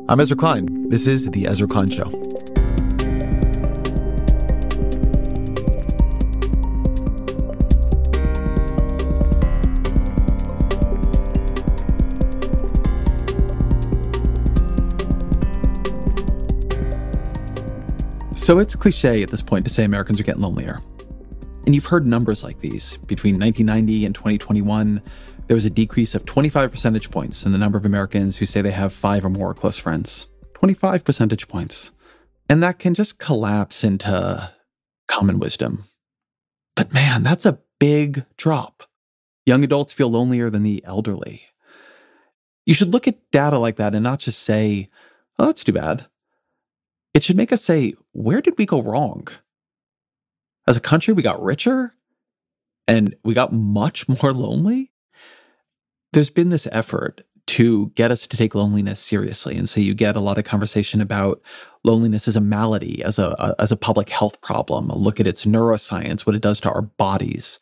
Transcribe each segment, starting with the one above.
I'm Ezra Klein. This is The Ezra Klein Show. So it's cliche at this point to say Americans are getting lonelier. And you've heard numbers like these. Between 1990 and 2021, there was a decrease of 25 percentage points in the number of Americans who say they have 5 or more close friends. 25 percentage points. And that can just collapse into common wisdom. But man, that's a big drop. Young adults feel lonelier than the elderly. You should look at data like that and not just say, oh, that's too bad. It should make us say, where did we go wrong? As a country, we got richer and we got much more lonely. There's been this effort to get us to take loneliness seriously. And so you get a lot of conversation about loneliness as a malady, as a public health problem, a look at its neuroscience, what it does to our bodies.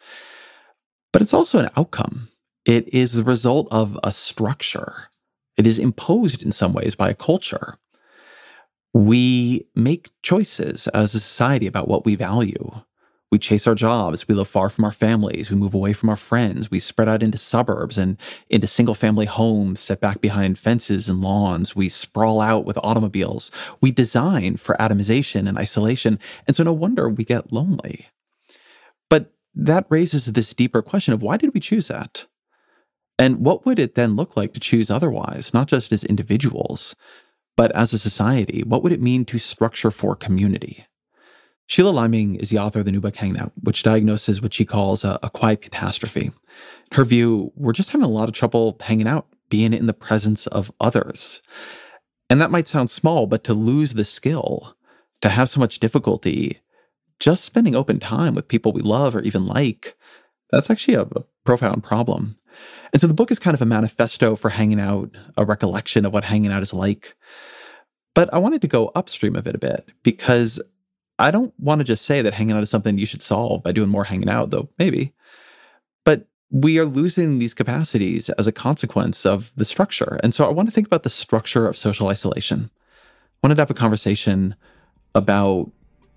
But it's also an outcome. It is the result of a structure. It is imposed in some ways by a culture. We make choices as a society about what we value. We chase our jobs, we live far from our families, we move away from our friends, we spread out into suburbs and into single-family homes set back behind fences and lawns, we sprawl out with automobiles, we design for atomization and isolation, and so no wonder we get lonely. But that raises this deeper question of why did we choose that? And what would it then look like to choose otherwise, not just as individuals, but as a society? What would it mean to structure for community? Sheila Liming is the author of the new book, Hanging Out, which diagnoses what she calls a quiet catastrophe. In her view, we're just having a lot of trouble hanging out, being in the presence of others. And that might sound small, but to lose the skill, to have so much difficulty just spending open time with people we love or even like, that's actually a profound problem. And so the book is kind of a manifesto for hanging out, a recollection of what hanging out is like. But I wanted to go upstream of it a bit because I don't want to just say that hanging out is something you should solve by doing more hanging out, though maybe. But we are losing these capacities as a consequence of the structure. And so I want to think about the structure of social isolation. I wanted to have a conversation about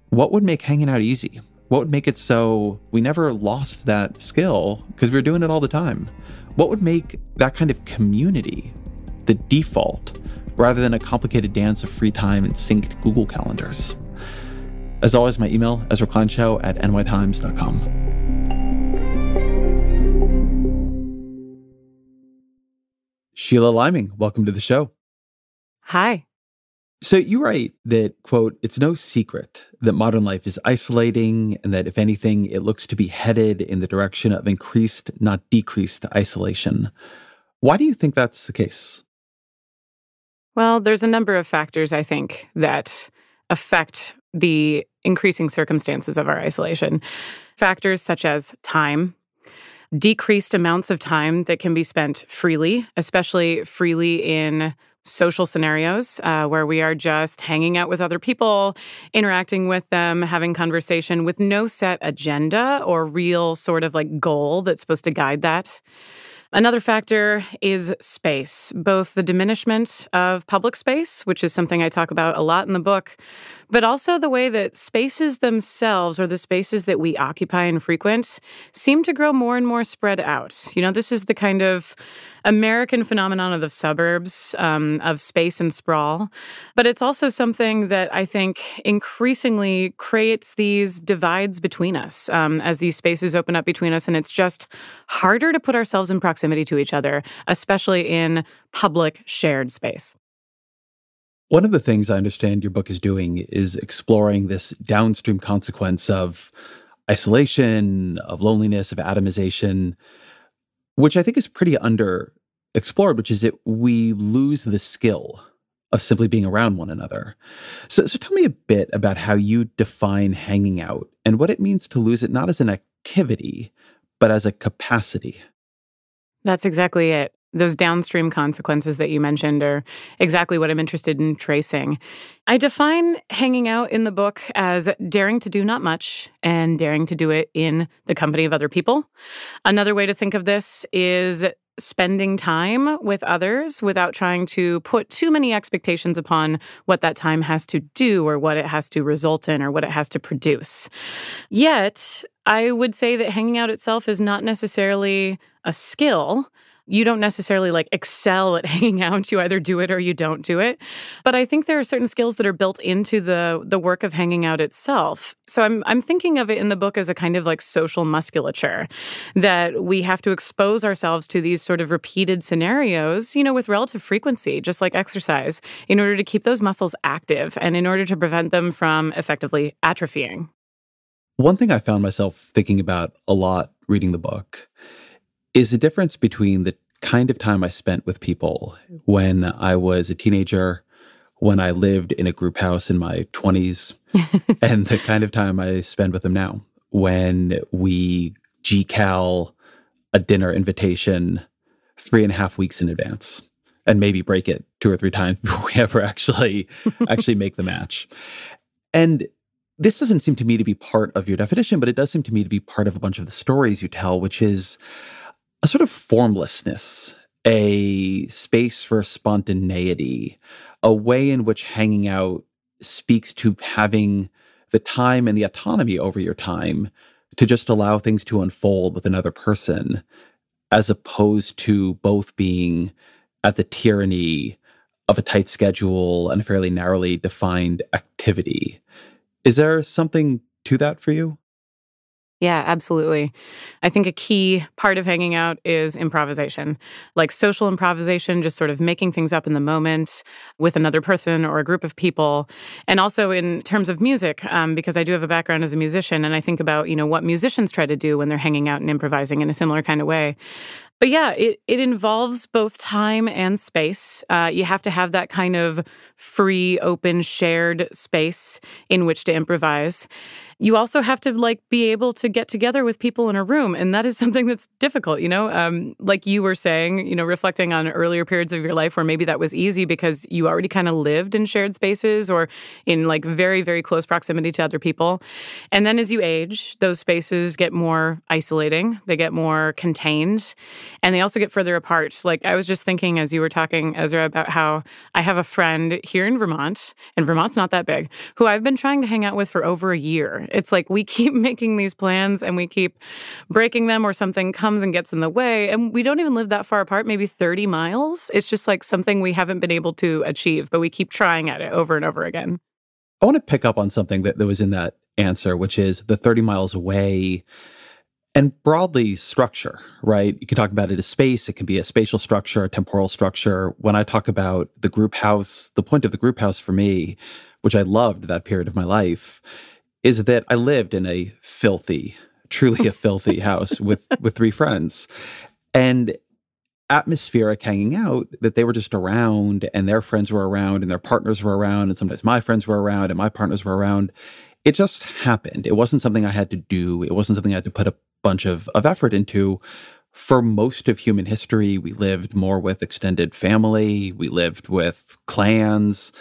what would make hanging out easy. What would make it so we never lost that skill because we were doing it all the time? What would make that kind of community the default rather than a complicated dance of free time and synced Google calendars? As always, my email, ezrakleinshow@nytimes.com. Sheila Liming, welcome to the show. Hi. So you write that, quote, it's no secret that modern life is isolating and that, if anything, it looks to be headed in the direction of increased, not decreased, isolation. Why do you think that's the case? Well, there's a number of factors, I think, that affect the increasing circumstances of our isolation. Factors such as time, decreased amounts of time that can be spent freely, especially freely in social scenarios where we are just hanging out with other people, interacting with them, having conversation with no set agenda or real sort of like goal that's supposed to guide that. Another factor is space, both the diminishment of public space, which is something I talk about a lot in the book, but also the way that spaces themselves, or the spaces that we occupy and frequent, seem to grow more and more spread out. You know, this is the kind of American phenomenon of the suburbs, of space and sprawl. But it's also something that I think increasingly creates these divides between us as these spaces open up between us. And it's just harder to put ourselves in proximity to each other, especially in public shared space. One of the things I understand your book is doing is exploring this downstream consequence of isolation, of loneliness, of atomization, which I think is pretty underexplored, which is that we lose the skill of simply being around one another. So tell me a bit about how you define hanging out and what it means to lose it not as an activity, but as a capacity. That's exactly it. Those downstream consequences that you mentioned are exactly what I'm interested in tracing. I define hanging out in the book as daring to do not much and daring to do it in the company of other people. Another way to think of this is spending time with others without trying to put too many expectations upon what that time has to do or what it has to result in or what it has to produce. Yet, I would say that hanging out itself is not necessarily a skill. You don't necessarily excel at hanging out. You either do it or you don't do it. But I think there are certain skills that are built into the work of hanging out itself. So I'm thinking of it in the book as a kind of social musculature, that we have to expose ourselves to these sort of repeated scenarios, with relative frequency, just like exercise, in order to keep those muscles active and in order to prevent them from effectively atrophying. One thing I found myself thinking about a lot reading the book is the difference between the kind of time I spent with people when I was a teenager, when I lived in a group house in my 20s, and the kind of time I spend with them now, when we GCal a dinner invitation 3.5 weeks in advance and maybe break it 2 or 3 times before we ever actually make the match. And this doesn't seem to me to be part of your definition, but it does seem to me to be part of a bunch of the stories you tell, which is a sort of formlessness, a space for spontaneity, a way in which hanging out speaks to having the time and the autonomy over your time to just allow things to unfold with another person, as opposed to both being at the tyranny of a tight schedule and a fairly narrowly defined activity. Is there something to that for you? Yeah, absolutely. I think a key part of hanging out is improvisation, like social improvisation, just sort of making things up in the moment with another person or a group of people. And also in terms of music, because I do have a background as a musician, and I think about, what musicians try to do when they're hanging out and improvising in a similar kind of way. But yeah, it involves both time and space. You have to have that kind of free, open, shared space in which to improvise. You also have to be able to get together with people in a room, and that is something that's difficult. Like you were saying, reflecting on earlier periods of your life where maybe that was easy because you already kind of lived in shared spaces or in very, very close proximity to other people. And then as you age, those spaces get more isolating, they get more contained, and they also get further apart. I was just thinking as you were talking, Ezra, about how I have a friend here in Vermont, and Vermont's not that big, who I've been trying to hang out with for over a year. It's we keep making these plans and we keep breaking them, or something comes and gets in the way. And we don't even live that far apart, maybe 30 miles. It's just something we haven't been able to achieve, but we keep trying at it over and over again. I want to pick up on something that was in that answer, which is the 30 miles away and broadly structure, right? You can talk about it as space. It can be a spatial structure, a temporal structure. When I talk about the group house, the point of the group house for me, which I loved that period of my life, is that I lived in a truly a filthy house with 3 friends. And atmospheric hanging out, that they were just around and their friends were around and their partners were around and sometimes my friends were around and my partners were around. It just happened. It wasn't something I had to do. It wasn't something I had to put a bunch of effort into. For most of human history, we lived more with extended family. We lived with clans.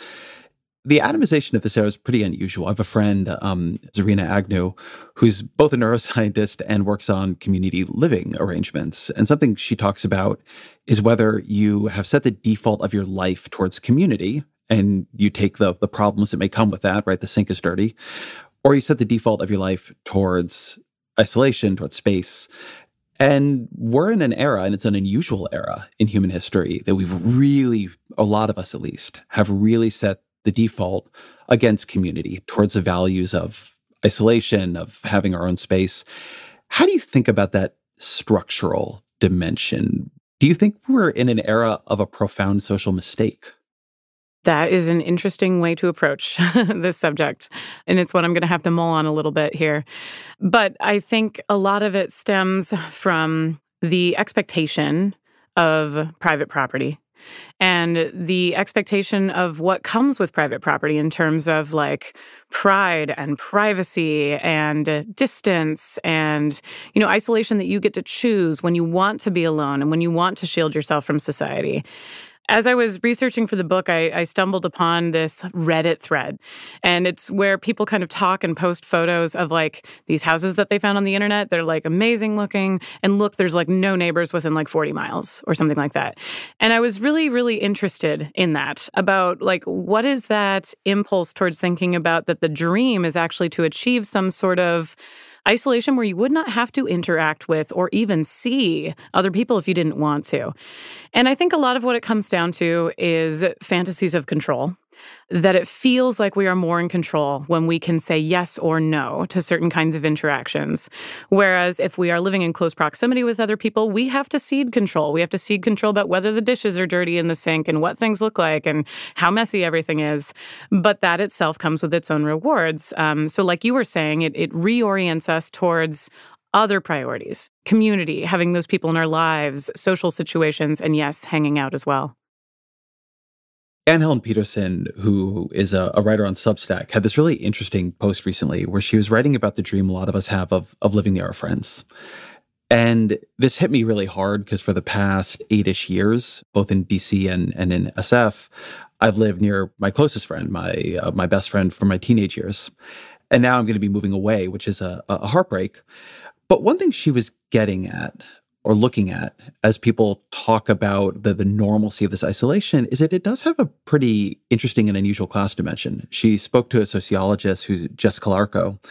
The atomization of this era is pretty unusual. I have a friend, Zarina Agnew, who's both a neuroscientist and works on community living arrangements. And something she talks about is whether you have set the default of your life towards community, and you take the problems that may come with that, right? The sink is dirty. Or you set the default of your life towards isolation, towards space. And we're in an era, and it's an unusual era in human history, that we've really, a lot of us at least, have really set the default against community, towards the values of isolation, of having our own space. How do you think about that structural dimension? Do you think we're in an era of a profound social mistake? That is an interesting way to approach this subject, and it's one I'm going to have to mull on a little bit here. But I think a lot of it stems from the expectation of private property and the expectation of what comes with private property in terms of pride and privacy and distance and, isolation that you get to choose when you want to be alone and when you want to shield yourself from society. As I was researching for the book, I stumbled upon this Reddit thread, and it's where people kind of talk and post photos of like these houses that they found on the internet. They're like amazing looking, and look, there's like no neighbors within like 40 miles or something like that. And I was really, really interested in that, about like, what is that impulse towards thinking about that the dream is actually to achieve some sort of isolation where you would not have to interact with or even see other people if you didn't want to. And I think a lot of what it comes down to is fantasies of control, that it feels like we are more in control when we can say yes or no to certain kinds of interactions. Whereas if we are living in close proximity with other people, we have to cede control. We have to cede control about whether the dishes are dirty in the sink and what things look like and how messy everything is. But that itself comes with its own rewards. So like you were saying, it reorients us towards other priorities, community, having those people in our lives, social situations, and yes, hanging out as well. Anne Helen Peterson, who is a writer on Substack, had this really interesting post recently where she was writing about the dream a lot of us have of living near our friends. And this hit me really hard because for the past 8-ish years, both in DC and in SF, I've lived near my closest friend, my best friend from my teenage years. And now I'm going to be moving away, which is a heartbreak. But one thing she was getting at or looking at as people talk about the normalcy of this isolation is that it does have a pretty interesting and unusual class dimension. She spoke to a sociologist, who's Jess Calarco,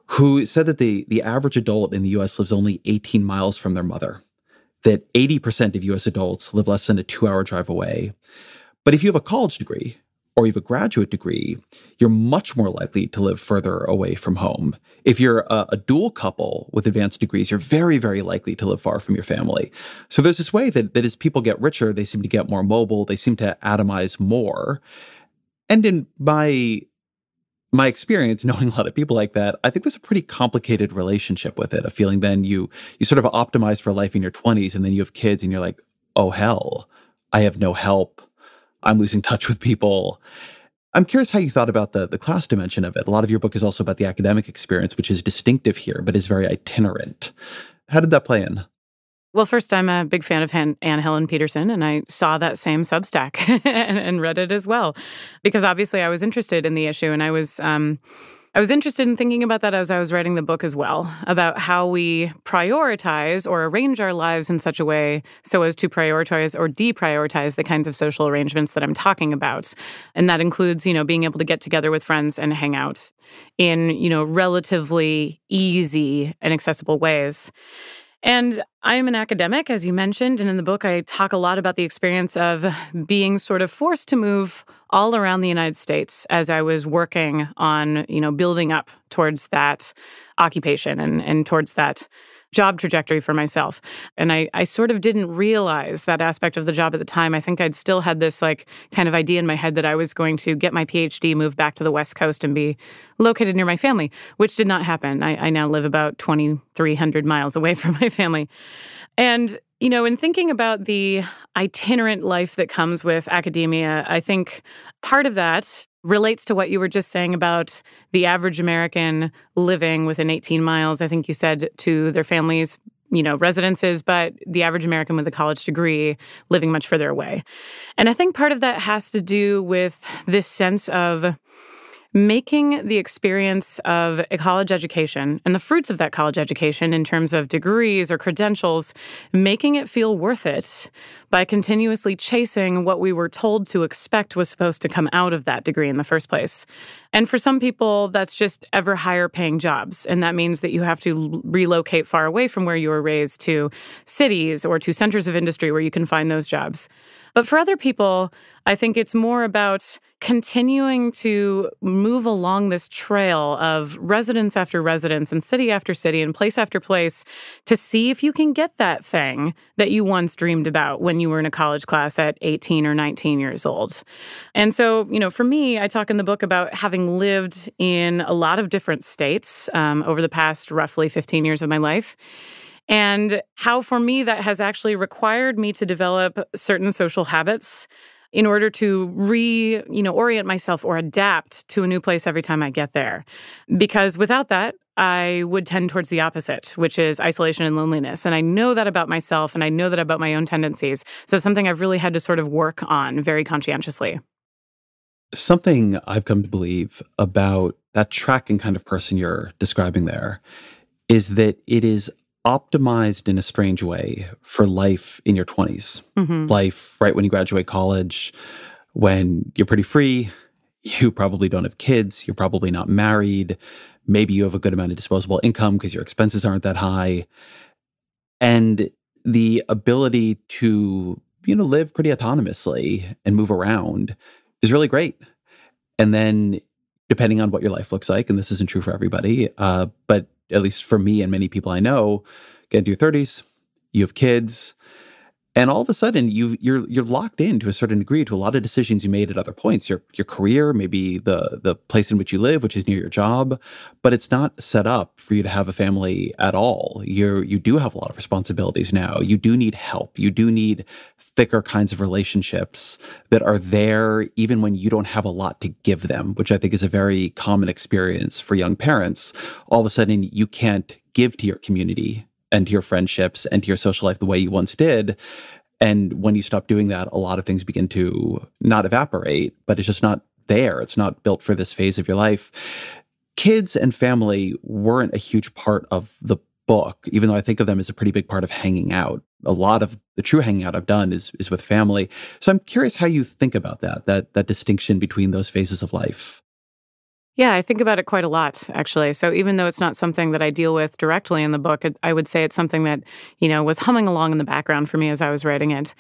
who said that the average adult in the U.S. lives only 18 miles from their mother, that 80% of U.S. adults live less than a 2-hour drive away. But if you have a college degree or you have a graduate degree, you're much more likely to live further away from home. If you're a dual couple with advanced degrees, you're very, very likely to live far from your family. So there's this way that as people get richer, they seem to get more mobile, they seem to atomize more. And in my experience, knowing a lot of people like that, I think there's a pretty complicated relationship with it, a feeling then you sort of optimize for life in your 20s, and then you have kids and you're like, oh hell, I have no help. I'm losing touch with people. I'm curious how you thought about the class dimension of it. A lot of your book is also about the academic experience, which is distinctive here, but is very itinerant. How did that play in? Well, first, I'm a big fan of Anne Helen Peterson, and I saw that same Substack and read it as well, because obviously I was interested in the issue, and I was interested in thinking about that as I was writing the book as well, about how we prioritize or arrange our lives in such a way so as to prioritize or deprioritize the kinds of social arrangements that I'm talking about. And that includes, being able to get together with friends and hang out in, relatively easy and accessible ways. And I am an academic, as you mentioned, and in the book I talk a lot about the experience of being sort of forced to move all around the United States as I was working on, building up towards that occupation and towards that job trajectory for myself. And I sort of didn't realize that aspect of the job at the time. I think I'd still had this kind of idea in my head that I was going to get my PhD, move back to the West Coast and be located near my family, which did not happen. I now live about 2,300 miles away from my family. And, in thinking about the itinerant life that comes with academia, I think part of that relates to what you were just saying about the average American living within 18 miles, I think you said, to their families, residences, but the average American with a college degree living much further away. And I think part of that has to do with this sense of making the experience of a college education and the fruits of that college education in terms of degrees or credentials, making it feel worth it by continuously chasing what we were told to expect was supposed to come out of that degree in the first place. And for some people, that's just ever higher paying jobs. And that means that you have to relocate far away from where you were raised to cities or to centers of industry where you can find those jobs. But for other people, I think it's more about continuing to move along this trail of residence after residence and city after city and place after place to see if you can get that thing that you once dreamed about when you were in a college class at 18 or 19 years old. And so, for me, I talk in the book about having lived in a lot of different states over the past roughly 15 years of my life. And how, for me, that has actually required me to develop certain social habits in order to orient myself or adapt to a new place every time I get there. Because without that, I would tend towards the opposite, which is isolation and loneliness. And I know that about myself, and I know that about my own tendencies. So it's something I've really had to sort of work on very conscientiously. Something I've come to believe about that tracking kind of person you're describing there is that it is optimized in a strange way for life in your 20s. Hmm. Life right when you graduate college, when you're pretty free, you probably don't have kids, you're probably not married, maybe you have a good amount of disposable income because your expenses aren't that high. And the ability to, live pretty autonomously and move around is really great. And then, depending on what your life looks like, and this isn't true for everybody, but at least for me and many people I know, get into your 30s, you have kids, and all of a sudden you're locked in to a certain degree to a lot of decisions you made at other points. Your career, maybe the place in which you live, which is near your job, but it's not set up for you to have a family at all. You do have a lot of responsibilities now. You do need help. You do need thicker kinds of relationships that are there even when you don't have a lot to give them, which I think is a very common experience for young parents. All of a sudden you can't give to your community and to your friendships and to your social life the way you once did. And when you stop doing that, a lot of things begin to not evaporate, but it's just not there. It's not built for this phase of your life. Kids and family weren't a huge part of the book, even though I think of them as a pretty big part of hanging out. A lot of the true hanging out I've done is with family. So I'm curious how you think about that distinction between those phases of life. Yeah, I think about it quite a lot, actually. So even though it's not something that I deal with directly in the book, I would say it's something that, was humming along in the background for me as I was writing it.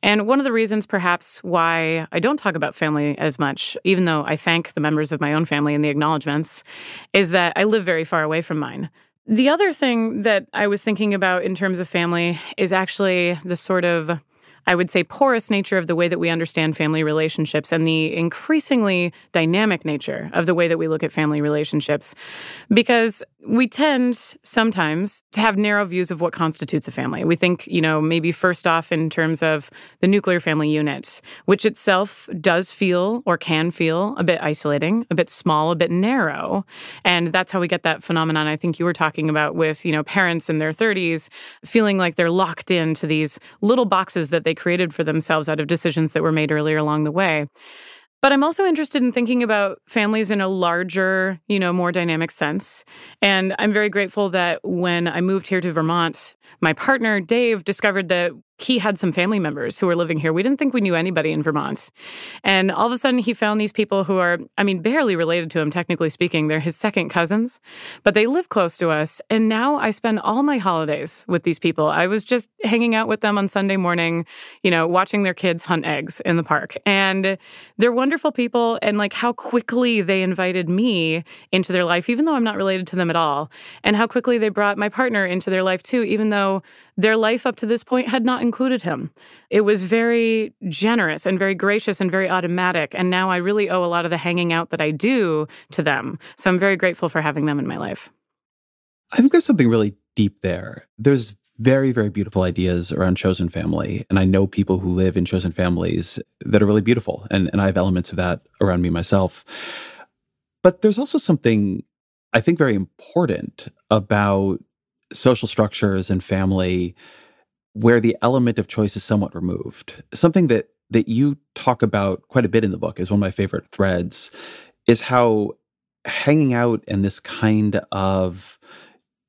And one of the reasons, perhaps, why I don't talk about family as much, even though I thank the members of my own family in the acknowledgments, is that I live very far away from mine. The other thing that I was thinking about in terms of family is actually the sort of, I would say, porous nature of the way that we understand family relationships and the increasingly dynamic nature of the way that we look at family relationships. Because we tend sometimes to have narrow views of what constitutes a family. We think, maybe first off in terms of the nuclear family unit, which itself does feel or can feel a bit isolating, a bit small, a bit narrow. And that's how we get that phenomenon I think you were talking about with, parents in their 30s feeling like they're locked into these little boxes that they created for themselves out of decisions that were made earlier along the way. But I'm also interested in thinking about families in a larger, more dynamic sense. And I'm very grateful that when I moved here to Vermont, my partner, Dave, discovered that he had some family members who were living here. We didn't think we knew anybody in Vermont. And all of a sudden, he found these people who are, barely related to him, technically speaking. They're his second cousins, but they live close to us. And now I spend all my holidays with these people. I was just hanging out with them on Sunday morning, watching their kids hunt eggs in the park. And they're wonderful people. And how quickly they invited me into their life, even though I'm not related to them at all. And how quickly they brought my partner into their life too, even though their life up to this point had not included him. It was very generous and very gracious and very automatic. And now I really owe a lot of the hanging out that I do to them. So I'm very grateful for having them in my life. I think there's something really deep there. There's very, very beautiful ideas around chosen family. And I know people who live in chosen families that are really beautiful. And I have elements of that around me myself. But there's also something I think very important about social structures and family where the element of choice is somewhat removed. Something that you talk about quite a bit in the book is one of my favorite threads, is how hanging out and this kind of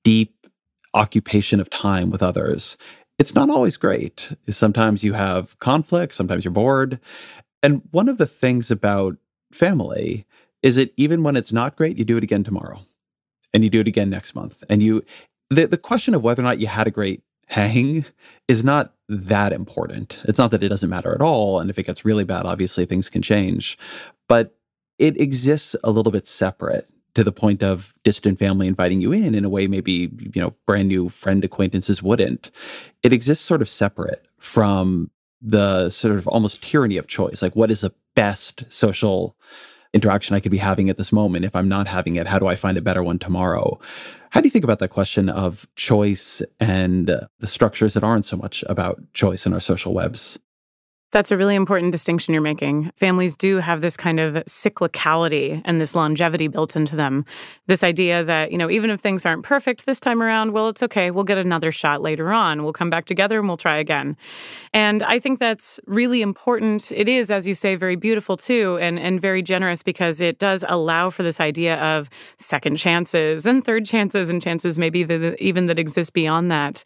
deep occupation of time with others, it's not always great. Sometimes you have conflict, sometimes you're bored. And one of the things about family is that even when it's not great, you do it again tomorrow. And you do it again next month. And the question of whether or not you had a great hang is not that important. It's not that it doesn't matter at all. And if it gets really bad, obviously things can change. But it exists a little bit separate to the point of distant family inviting you in a way maybe, brand new friend acquaintances wouldn't. It exists sort of separate from the sort of almost tyranny of choice. Like, what is the best social interaction I could be having at this moment? If I'm not having it, how do I find a better one tomorrow? How do you think about that question of choice and the structures that aren't so much about choice in our social webs? That's a really important distinction you're making. Families do have this kind of cyclicality and this longevity built into them. This idea that, even if things aren't perfect this time around, well, it's okay. We'll get another shot later on. We'll come back together and we'll try again. And I think that's really important. It is, as you say, very beautiful too, and very generous because it does allow for this idea of second chances and third chances and chances maybe even that exist beyond that.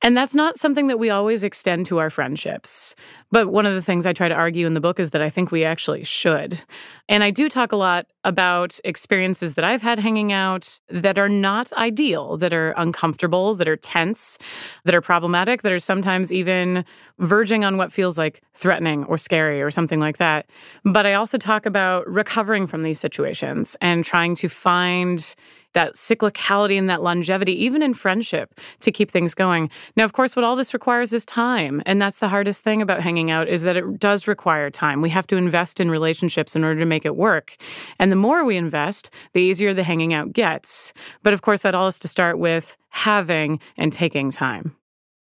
And that's not something that we always extend to our friendships. But one of the things I try to argue in the book is that I think we actually should. And I do talk a lot about experiences that I've had hanging out that are not ideal, that are uncomfortable, that are tense, that are problematic, that are sometimes even verging on what feels like threatening or scary or something like that. But I also talk about recovering from these situations and trying to find that cyclicality and that longevity, even in friendship, to keep things going. Now, of course, what all this requires is time. And that's the hardest thing about hanging out is that it does require time. We have to invest in relationships in order to make it work. And the more we invest, the easier the hanging out gets. But of course, that all has to start with having and taking time.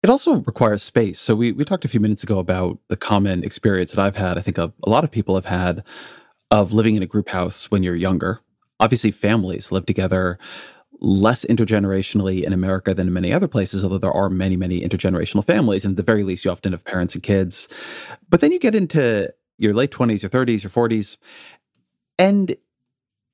It also requires space. So we talked a few minutes ago about the common experience that I've had, I think a lot of people have had, of living in a group house when you're younger. Obviously, families live together less intergenerationally in America than in many other places, although there are many, many intergenerational families. And at the very least, you often have parents and kids. But then you get into your late 20s, your 30s, your 40s, and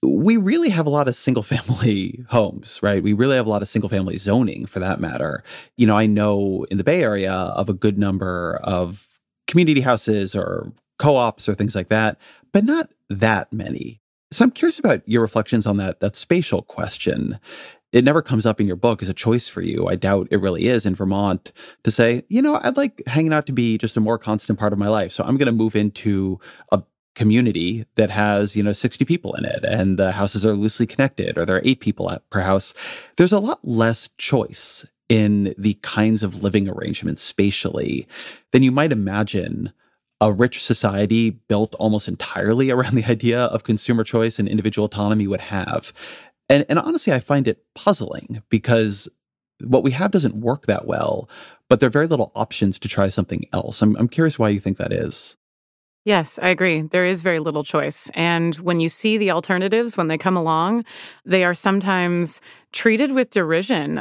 we really have a lot of single-family homes, right? We really have a lot of single-family zoning, for that matter. I know in the Bay Area of a good number of community houses or co-ops or things like that, but not that many. So I'm curious about your reflections on that spatial question. It never comes up in your book as a choice for you. I doubt it really is in Vermont to say, I'd like hanging out to be just a more constant part of my life. So I'm going to move into a community that has, 60 people in it and the houses are loosely connected or there are 8 people per house. There's a lot less choice in the kinds of living arrangements spatially than you might imagine a rich society built almost entirely around the idea of consumer choice and individual autonomy would have. And honestly, I find it puzzling because what we have doesn't work that well, but there are very little options to try something else. I'm curious why you think that is. Yes, I agree. There is very little choice. And when you see the alternatives, when they come along, they are sometimes treated with derision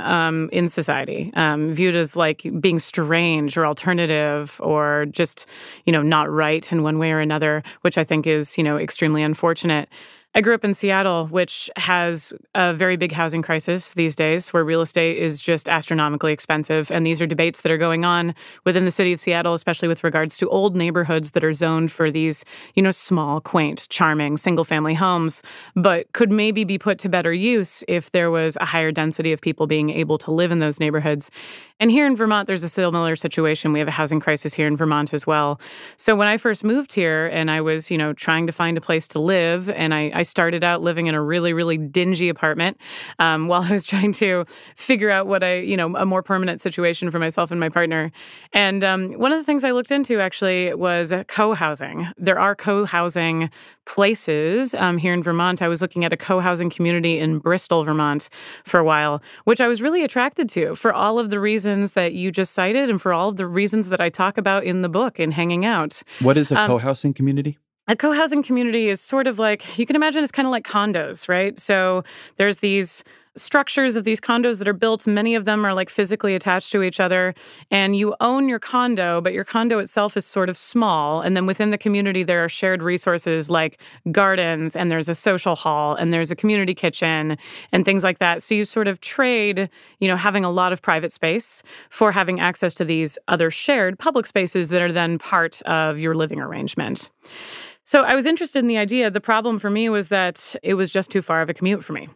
in society, viewed as like being strange or alternative or just, not right in one way or another, which I think is, extremely unfortunate. I grew up in Seattle, which has a very big housing crisis these days, where real estate is just astronomically expensive. And these are debates that are going on within the city of Seattle, especially with regards to old neighborhoods that are zoned for these, small, quaint, charming, single-family homes, but could maybe be put to better use if there was a higher density of people being able to live in those neighborhoods. And here in Vermont, there's a similar situation. We have a housing crisis here in Vermont as well. So when I first moved here and I was, trying to find a place to live, and I started out living in a really, really dingy apartment while I was trying to figure out what a more permanent situation for myself and my partner. And one of the things I looked into actually was co-housing. There are co-housing places here in Vermont. I was looking at a co-housing community in Bristol, Vermont for a while, which I was really attracted to for all of the reasons that you just cited and for all of the reasons that I talk about in the book in Hanging Out. What is a co-housing community? A co-housing community is sort of like, you can imagine it's kind of like condos, right? So there's these structures of these condos that are built. Many of them are like physically attached to each other. And you own your condo, but your condo itself is sort of small. And then within the community, there are shared resources like gardens, and there's a social hall, and there's a community kitchen, and things like that. So you sort of trade, having a lot of private space for having access to these other shared public spaces that are then part of your living arrangement. So I was interested in the idea. The problem for me was that it was just too far of a commute for me.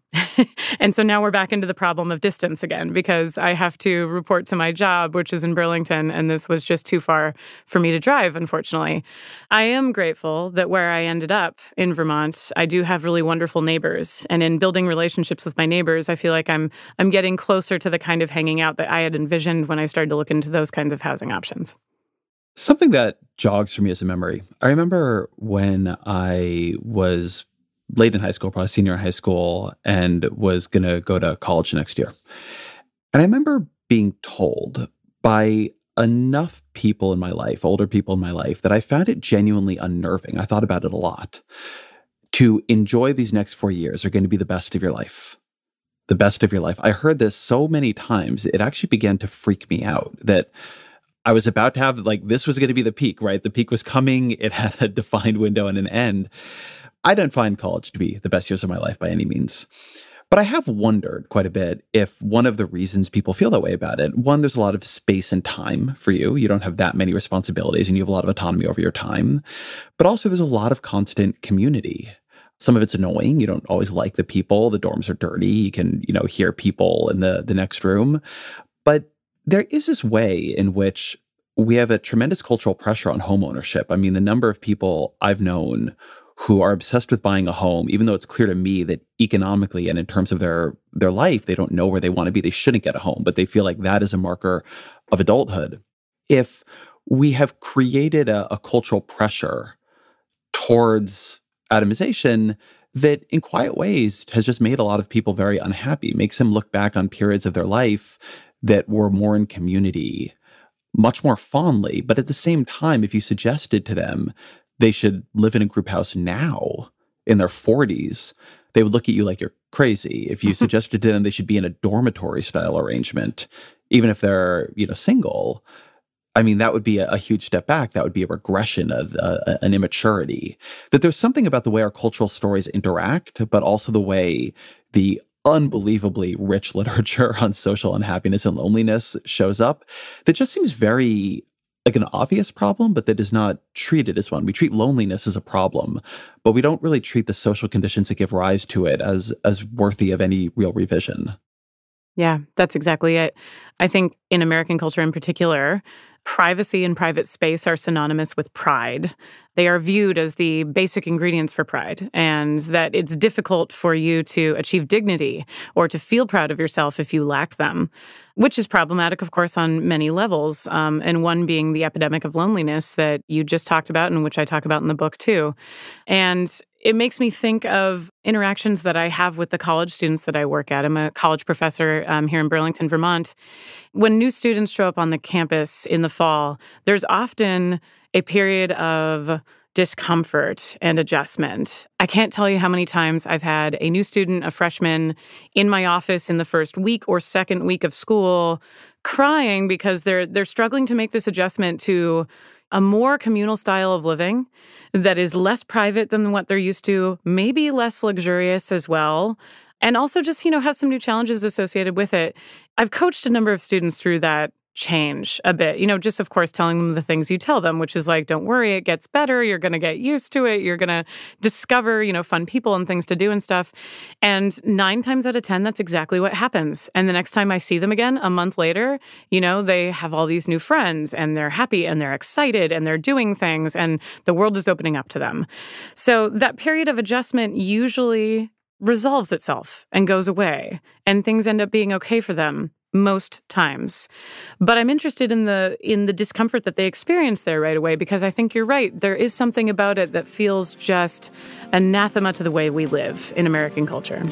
And so now we're back into the problem of distance again, because I have to report to my job, which is in Burlington, and this was just too far for me to drive, unfortunately. I am grateful that where I ended up in Vermont, I do have really wonderful neighbors. And in building relationships with my neighbors, I feel like I'm getting closer to the kind of hanging out that I had envisioned when I started to look into those kinds of housing options. Something that jogs for me as a memory. I remember when I was late in high school, probably senior in high school, and was going to go to college next year. And I remember being told by enough people in my life, older people in my life, that I found it genuinely unnerving. I thought about it a lot. To enjoy these next 4 years are going to be the best of your life. The best of your life. I heard this so many times, it actually began to freak me out that I was about to have, like, this was going to be the peak, right? The peak was coming. It had a defined window and an end. I don't find college to be the best years of my life by any means. But I have wondered quite a bit if one of the reasons people feel that way about it, one, there's a lot of space and time for you. You don't have that many responsibilities and you have a lot of autonomy over your time. But also there's a lot of constant community. Some of it's annoying. You don't always like the people. The dorms are dirty. You can, hear people in the next room. But there is this way in which we have a tremendous cultural pressure on home ownership. I mean, the number of people I've known who are obsessed with buying a home, even though it's clear to me that economically and in terms of their life, they don't know where they want to be. They shouldn't get a home, but they feel like that is a marker of adulthood. If we have created a cultural pressure towards atomization that in quiet ways has just made a lot of people very unhappy, makes them look back on periods of their life that were more in community much more fondly. But at the same time, if you suggested to them they should live in a group house now in their 40s, they would look at you like you're crazy. If you suggested to them they should be in a dormitory style arrangement, even if they're, single, I mean, that would be a huge step back. That would be a regression of an immaturity. That there's something about the way our cultural stories interact, but also the way the unbelievably rich literature on social unhappiness and loneliness shows up that just seems very like an obvious problem, but that is not treated as one. We treat loneliness as a problem, but we don't really treat the social conditions that give rise to it as worthy of any real revision. Yeah, that's exactly it. I think in American culture in particular, privacy and private space are synonymous with pride. They are viewed as the basic ingredients for pride, and that it's difficult for you to achieve dignity or to feel proud of yourself if you lack them, which is problematic, of course, on many levels, and one being the epidemic of loneliness that you just talked about and which I talk about in the book, too. And it makes me think of interactions that I have with the college students that I work at. I'm a college professor here in Burlington, Vermont. When new students show up on the campus in the fall, there's often a period of discomfort and adjustment. I can't tell you how many times I've had a new student, a freshman, in my office in the first week or second week of school crying because they're struggling to make this adjustment to a more communal style of living that is less private than what they're used to, maybe less luxurious as well, and also just, has some new challenges associated with it. I've coached a number of students through that change a bit, just of course telling them the things you tell them, which is like, don't worry, it gets better. You're going to get used to it. You're going to discover, fun people and things to do and stuff. And 9 times out of 10, that's exactly what happens. And the next time I see them again, a month later, they have all these new friends and they're happy and they're excited and they're doing things and the world is opening up to them. So that period of adjustment usually resolves itself and goes away and things end up being okay for them most times. But I'm interested in the discomfort that they experience there right away, because I think you're right. There is something about it that feels just anathema to the way we live in American culture.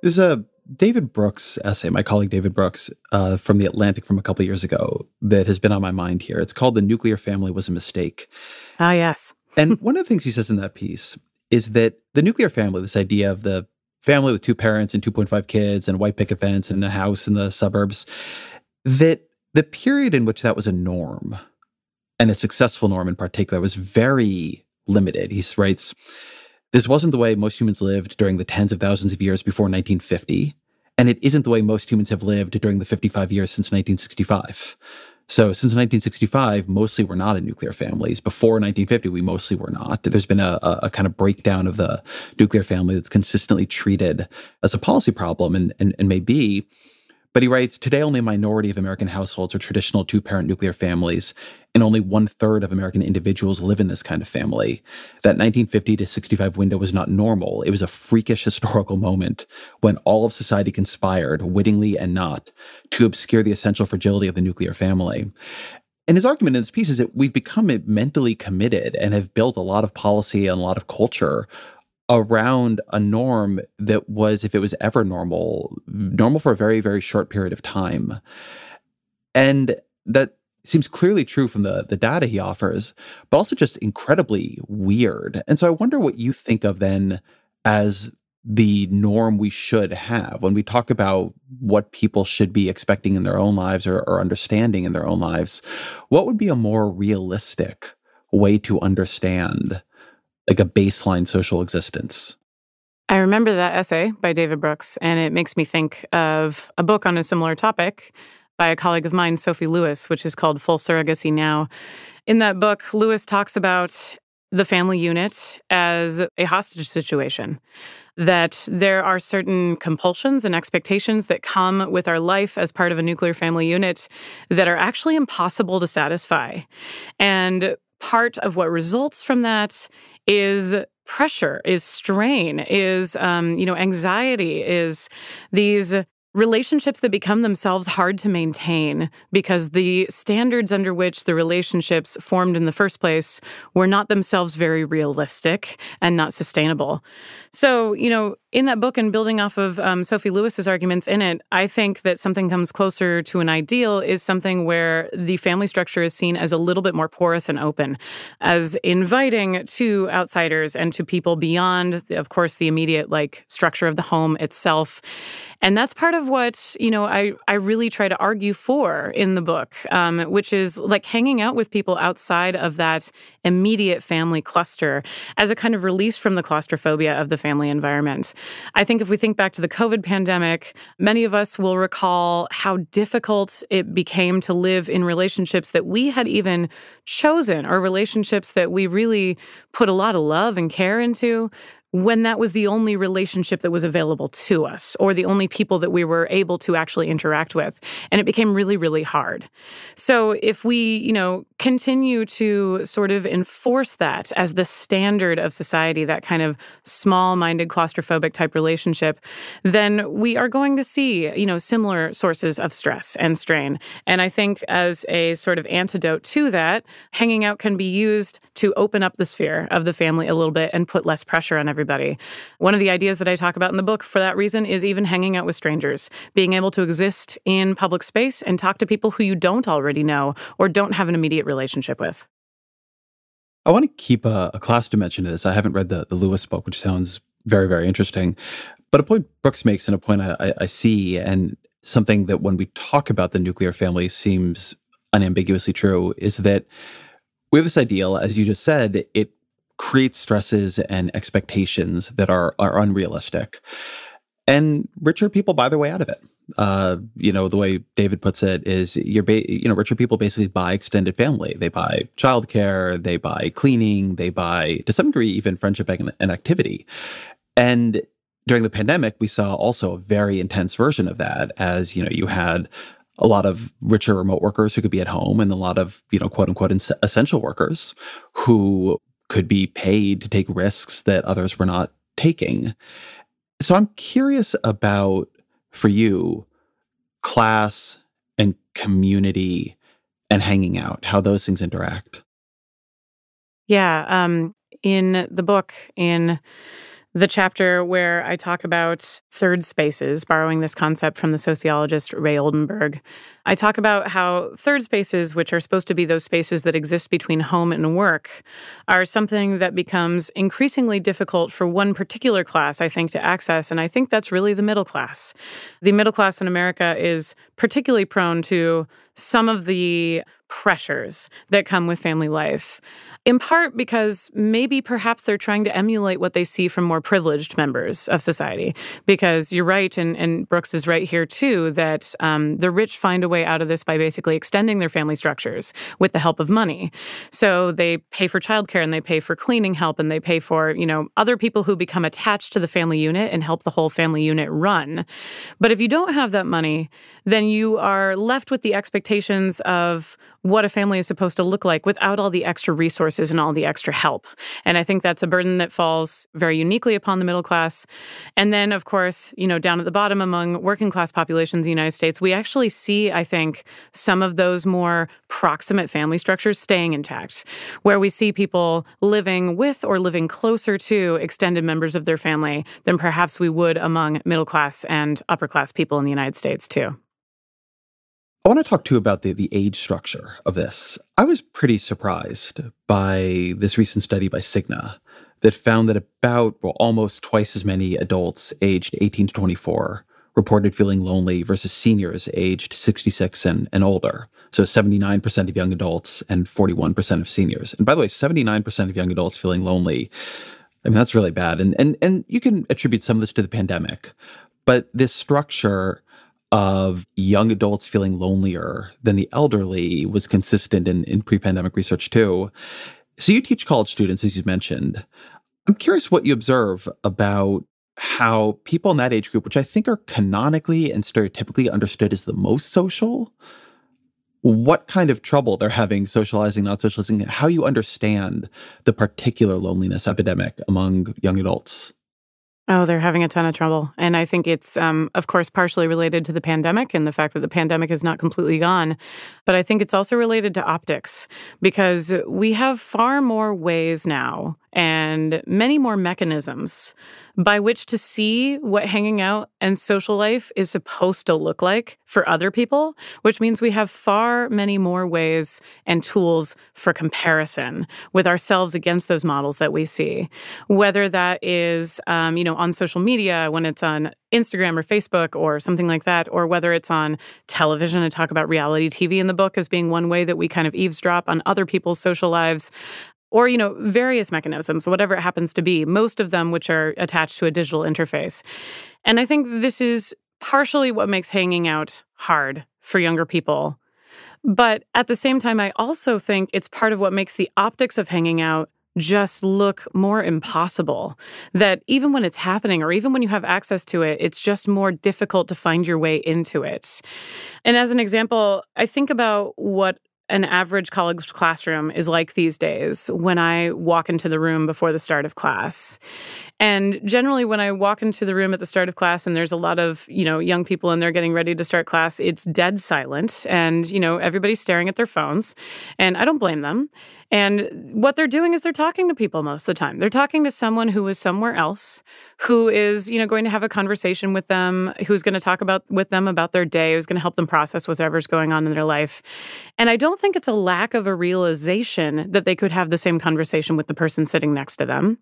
There's a David Brooks essay, my colleague David Brooks, from The Atlantic from a couple of years ago that has been on my mind here. It's called "The Nuclear Family Was a Mistake." Ah, yes. And one of the things he says in that piece is that the nuclear family, this idea of the family with 2 parents and 2.5 kids and a white picket fence and a house in the suburbs, that the period in which that was a norm, and a successful norm in particular, was very limited. He writes, "This wasn't the way most humans lived during the tens of thousands of years before 1950, and it isn't the way most humans have lived during the 55 years since 1965. So since 1965, mostly we're not in nuclear families. Before 1950, we mostly were not. There's been a kind of breakdown of the nuclear family that's consistently treated as a policy problem and may be." But he writes, "Today, only a minority of American households are traditional 2-parent nuclear families, and only 1/3 of American individuals live in this kind of family. That 1950 to 65 window was not normal. It was a freakish historical moment when all of society conspired, wittingly and not, to obscure the essential fragility of the nuclear family. And his argument in this piece is that we've become mentally committed and have built a lot of policy and a lot of culture around a norm that was, if it was ever normal, normal for a very, very short period of time. And that seems clearly true from the data he offers, but also just incredibly weird. And so I wonder what you think of then as the norm we should have when we talk about what people should be expecting in their own lives or understanding in their own lives. What would be a more realistic way to understand like a baseline social existence? I remember that essay by David Brooks, and it makes me think of a book on a similar topic by a colleague of mine, Sophie Lewis, which is called Full Surrogacy Now. In that book, Lewis talks about the family unit as a hostage situation, that there are certain compulsions and expectations that come with our life as part of a nuclear family unit that are actually impossible to satisfy. And part of what results from that is pressure, is strain, is anxiety, is these relationships that become themselves hard to maintain because the standards under which the relationships formed in the first place were not themselves very realistic and not sustainable. So, in that book and building off of Sophie Lewis's arguments in it, I think that something comes closer to an ideal is something where the family structure is seen as a little bit more porous and open, as inviting to outsiders and to people beyond, of course, the immediate structure of the home itself. And that's part of what, I really try to argue for in the book, which is hanging out with people outside of that immediate family cluster as a kind of release from the claustrophobia of the family environment. I think if we think back to the COVID pandemic, many of us will recall how difficult it became to live in relationships that we had even chosen or relationships that we really put a lot of love and care into, when that was the only relationship that was available to us or the only people that we were able to actually interact with. And it became really, really hard. So if we, continue to sort of enforce that as the standard of society, that kind of small-minded claustrophobic type relationship, then we are going to see, similar sources of stress and strain. And I think as a sort of antidote to that, hanging out can be used to open up the sphere of the family a little bit and put less pressure on everybody. One of the ideas that I talk about in the book for that reason is even hanging out with strangers, being able to exist in public space and talk to people who you don't already know or don't have an immediate relationship with. I want to keep a class dimension to this. I haven't read the Lewis book, which sounds very, very interesting. But a point Brooks makes and a point I see, and something that when we talk about the nuclear family seems unambiguously true, is that we have this ideal, as you just said, it creates stresses and expectations that are unrealistic. And richer people buy their way out of it. The way David puts it is richer people basically buy extended family. They buy childcare, they buy cleaning, they buy, to some degree, even friendship and activity. And during the pandemic, we saw also a very intense version of that as, you had a lot of richer remote workers who could be at home and a lot of, quote unquote, essential workers who could be paid to take risks that others were not taking. So I'm curious about, for you, class and community and hanging out, how those things interact. Yeah. In the book, in the chapter where I talk about third spaces, borrowing this concept from the sociologist Ray Oldenburg, I talk about how third spaces, which are supposed to be those spaces that exist between home and work, are something that becomes increasingly difficult for one particular class, I think, to access. And I think that's really the middle class. The middle class in America is particularly prone to some of the pressures that come with family life. In part because maybe perhaps they're trying to emulate what they see from more privileged members of society. Because you're right, and Brooks is right here too, that the rich find a way out of this by basically extending their family structures with the help of money. So they pay for childcare and they pay for cleaning help and they pay for, other people who become attached to the family unit and help the whole family unit run. But if you don't have that money, then you are left with the expectations of what a family is supposed to look like without all the extra resources and all the extra help. And I think that's a burden that falls very uniquely upon the middle class. And then, of course, down at the bottom among working class populations in the United States, we actually see, I think, some of those more proximate family structures staying intact, where we see people living with or living closer to extended members of their family than perhaps we would among middle class and upper class people in the United States, too. I want to talk too about the age structure of this. I was pretty surprised by this recent study by Cigna that found that almost twice as many adults aged 18 to 24 reported feeling lonely versus seniors aged 66 and older. So 79% of young adults and 41% of seniors. And by the way, 79% of young adults feeling lonely, I mean, that's really bad. And you can attribute some of this to the pandemic, but this structure of young adults feeling lonelier than the elderly was consistent in pre-pandemic research too. So you teach college students, as you mentioned. I'm curious what you observe about how people in that age group, which I think are canonically and stereotypically understood as the most social, what kind of trouble they're having socializing, not socializing, how you understand the particular loneliness epidemic among young adults. Oh, they're having a ton of trouble. And I think it's, of course, partially related to the pandemic and the fact that the pandemic is not completely gone. But I think it's also related to optics, because we have far more ways now and many more mechanisms by which to see what hanging out and social life is supposed to look like for other people, which means we have far many more ways and tools for comparison with ourselves against those models that we see. Whether that is, on social media, when it's on Instagram or Facebook or something like that, or whether it's on television and talk about reality TV in the book as being one way that we kind of eavesdrop on other people's social lives. Or, various mechanisms, whatever it happens to be, most of them which are attached to a digital interface. And I think this is partially what makes hanging out hard for younger people. But at the same time, I also think it's part of what makes the optics of hanging out just look more impossible. That even when it's happening, or even when you have access to it, it's just more difficult to find your way into it. And as an example, I think about what an average college classroom is like these days when I walk into the room before the start of class. And generally, when I walk into the room at the start of class and there's a lot of, young people and they're getting ready to start class, it's dead silent and, everybody's staring at their phones. And I don't blame them. And what they're doing is they're talking to people most of the time. They're talking to someone who is somewhere else, who is, going to have a conversation with them, who's going to talk with them about their day, who's going to help them process whatever's going on in their life. And I don't think it's a lack of a realization that they could have the same conversation with the person sitting next to them.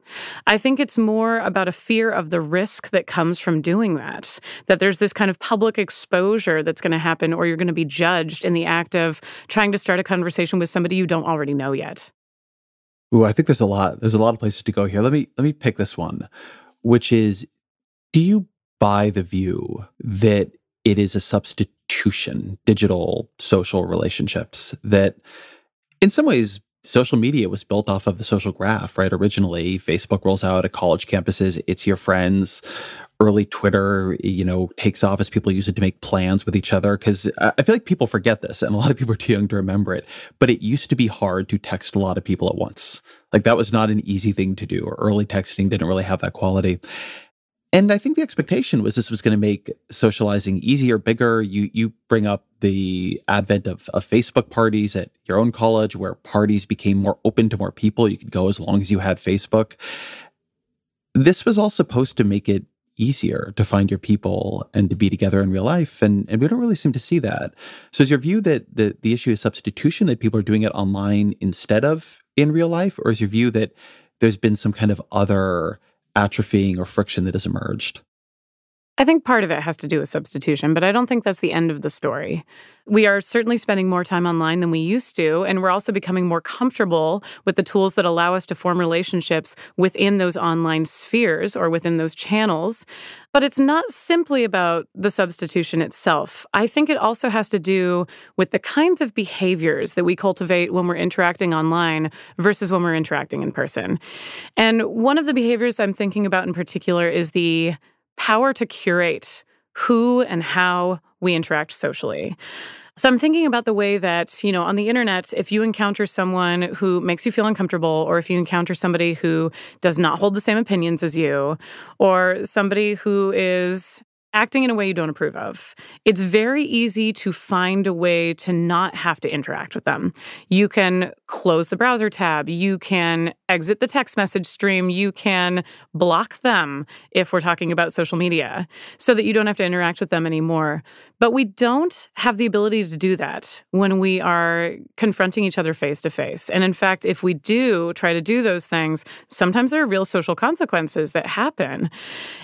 I think it's more about a fear of the risk that comes from doing that there's this kind of public exposure that's going to happen, or you're going to be judged in the act of trying to start a conversation with somebody you don't already know yet. Ooh, I think there's a lot of places to go here. Let me pick this one, which is, do you buy the view that it is a substitution, digital social relationships, that in some ways social media was built off of the social graph, right? Originally, Facebook rolls out at college campuses, it's your friends. Early Twitter, takes off as people use it to make plans with each other. Because I feel like people forget this, and a lot of people are too young to remember it. But it used to be hard to text a lot of people at once. Like, that was not an easy thing to do, or early texting didn't really have that quality. And I think the expectation was this was going to make socializing easier, bigger. You bring up the advent of Facebook parties at your own college, where parties became more open to more people. You could go as long as you had Facebook. This was all supposed to make it easier to find your people and to be together in real life. And we don't really seem to see that. So is your view that the issue is substitution, that people are doing it online instead of in real life? Or is your view that there's been some kind of other atrophying or friction that has emerged? I think part of it has to do with substitution, but I don't think that's the end of the story. We are certainly spending more time online than we used to, and we're also becoming more comfortable with the tools that allow us to form relationships within those online spheres or within those channels. But it's not simply about the substitution itself. I think it also has to do with the kinds of behaviors that we cultivate when we're interacting online versus when we're interacting in person. And one of the behaviors I'm thinking about in particular is the power to curate who and how we interact socially. So I'm thinking about the way that, on the internet, if you encounter someone who makes you feel uncomfortable, or if you encounter somebody who does not hold the same opinions as you, or somebody who is acting in a way you don't approve of, it's very easy to find a way to not have to interact with them. You can close the browser tab. You can exit the text message stream. You can block them if we're talking about social media so that you don't have to interact with them anymore. But we don't have the ability to do that when we are confronting each other face to face. And in fact, if we do try to do those things, sometimes there are real social consequences that happen.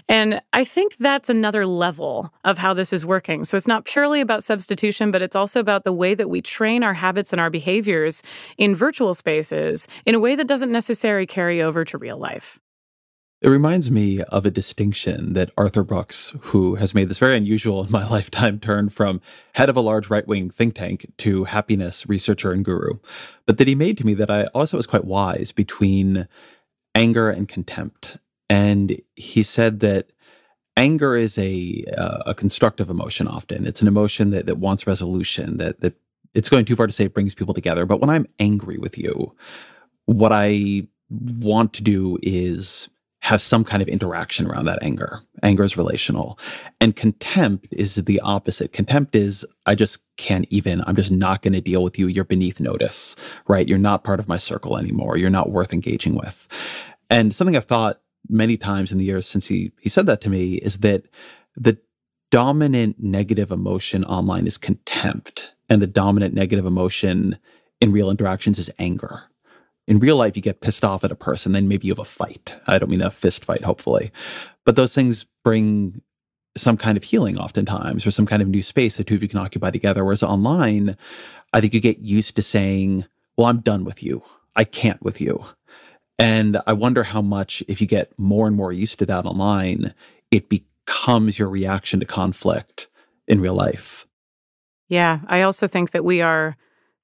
And I think that's another level of how this is working. So it's not purely about substitution, but it's also about the way that we train our habits and our behaviors in virtual spaces in a way that doesn't necessarily carry over to real life. It reminds me of a distinction that Arthur Brooks, who has made this very unusual in my lifetime turn from head of a large right-wing think tank to happiness researcher and guru, but that he made to me that I also was quite wise between anger and contempt. And he said that anger is a constructive emotion often. It's an emotion that wants resolution, that it's going too far to say it brings people together. But when I'm angry with you, what I want to do is have some kind of interaction around that anger. Anger is relational. And contempt is the opposite. Contempt is, I'm just not going to deal with you. You're beneath notice, right? You're not part of my circle anymore. You're not worth engaging with. And something I've thought many times in the years since he said that to me is that the dominant negative emotion online is contempt, and the dominant negative emotion in real interactions is anger. In real life, you get pissed off at a person, then maybe you have a fight. I don't mean a fist fight, hopefully. But those things bring some kind of healing oftentimes, or some kind of new space that two of you can occupy together. Whereas online, I think you get used to saying, well, I'm done with you. I can't with you. And I wonder how much, if you get more and more used to that online, it becomes your reaction to conflict in real life. Yeah, I also think that we are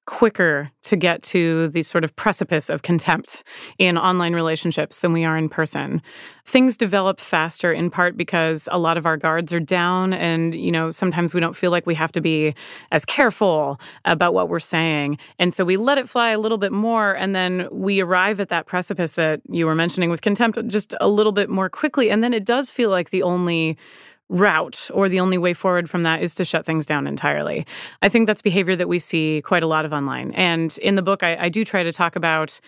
quicker to get to the sort of precipice of contempt in online relationships than we are in person. Things develop faster in part because a lot of our guards are down, and, sometimes we don't feel like we have to be as careful about what we're saying. And so we let it fly a little bit more, and then we arrive at that precipice that you were mentioning with contempt just a little bit more quickly. And then it does feel like the only route or the only way forward from that is to shut things down entirely. I think that's behavior that we see quite a lot of online. And in the book, I do try to talk about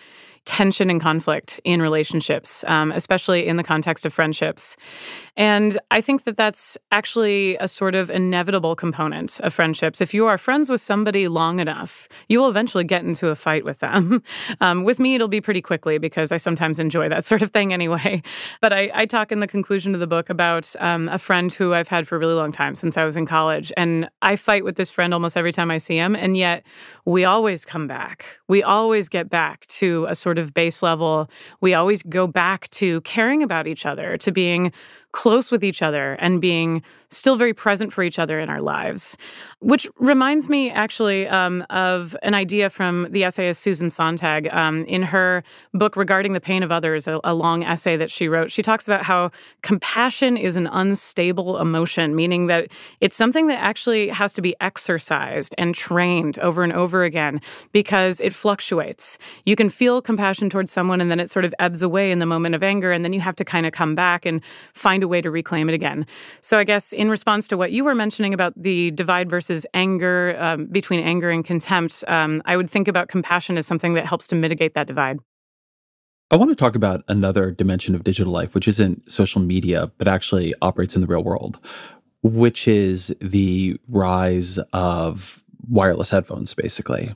tension and conflict in relationships, especially in the context of friendships. And I think that that's actually a sort of inevitable component of friendships. If you are friends with somebody long enough, you will eventually get into a fight with them. With me, it'll be pretty quickly because I sometimes enjoy that sort of thing anyway. But I talk in the conclusion of the book about a friend who I've had for a really long time, since I was in college. And I fight with this friend almost every time I see him. And yet we always come back. We always get back to a sort of base level. We always go back to caring about each other, to being close with each other and being still very present for each other in our lives. Which reminds me actually of an idea from the essayist Susan Sontag in her book Regarding the Pain of Others, a long essay that she wrote. She talks about how compassion is an unstable emotion, meaning that it's something that actually has to be exercised and trained over and over again because it fluctuates. You can feel compassion towards someone and then it sort of ebbs away in the moment of anger, and then you have to kind of come back and find a way to reclaim it again. So I guess in response to what you were mentioning about the divide versus anger, between anger and contempt, I would think about compassion as something that helps to mitigate that divide. I want to talk about another dimension of digital life, which isn't social media, but actually operates in the real world, which is the rise of wireless headphones, basically.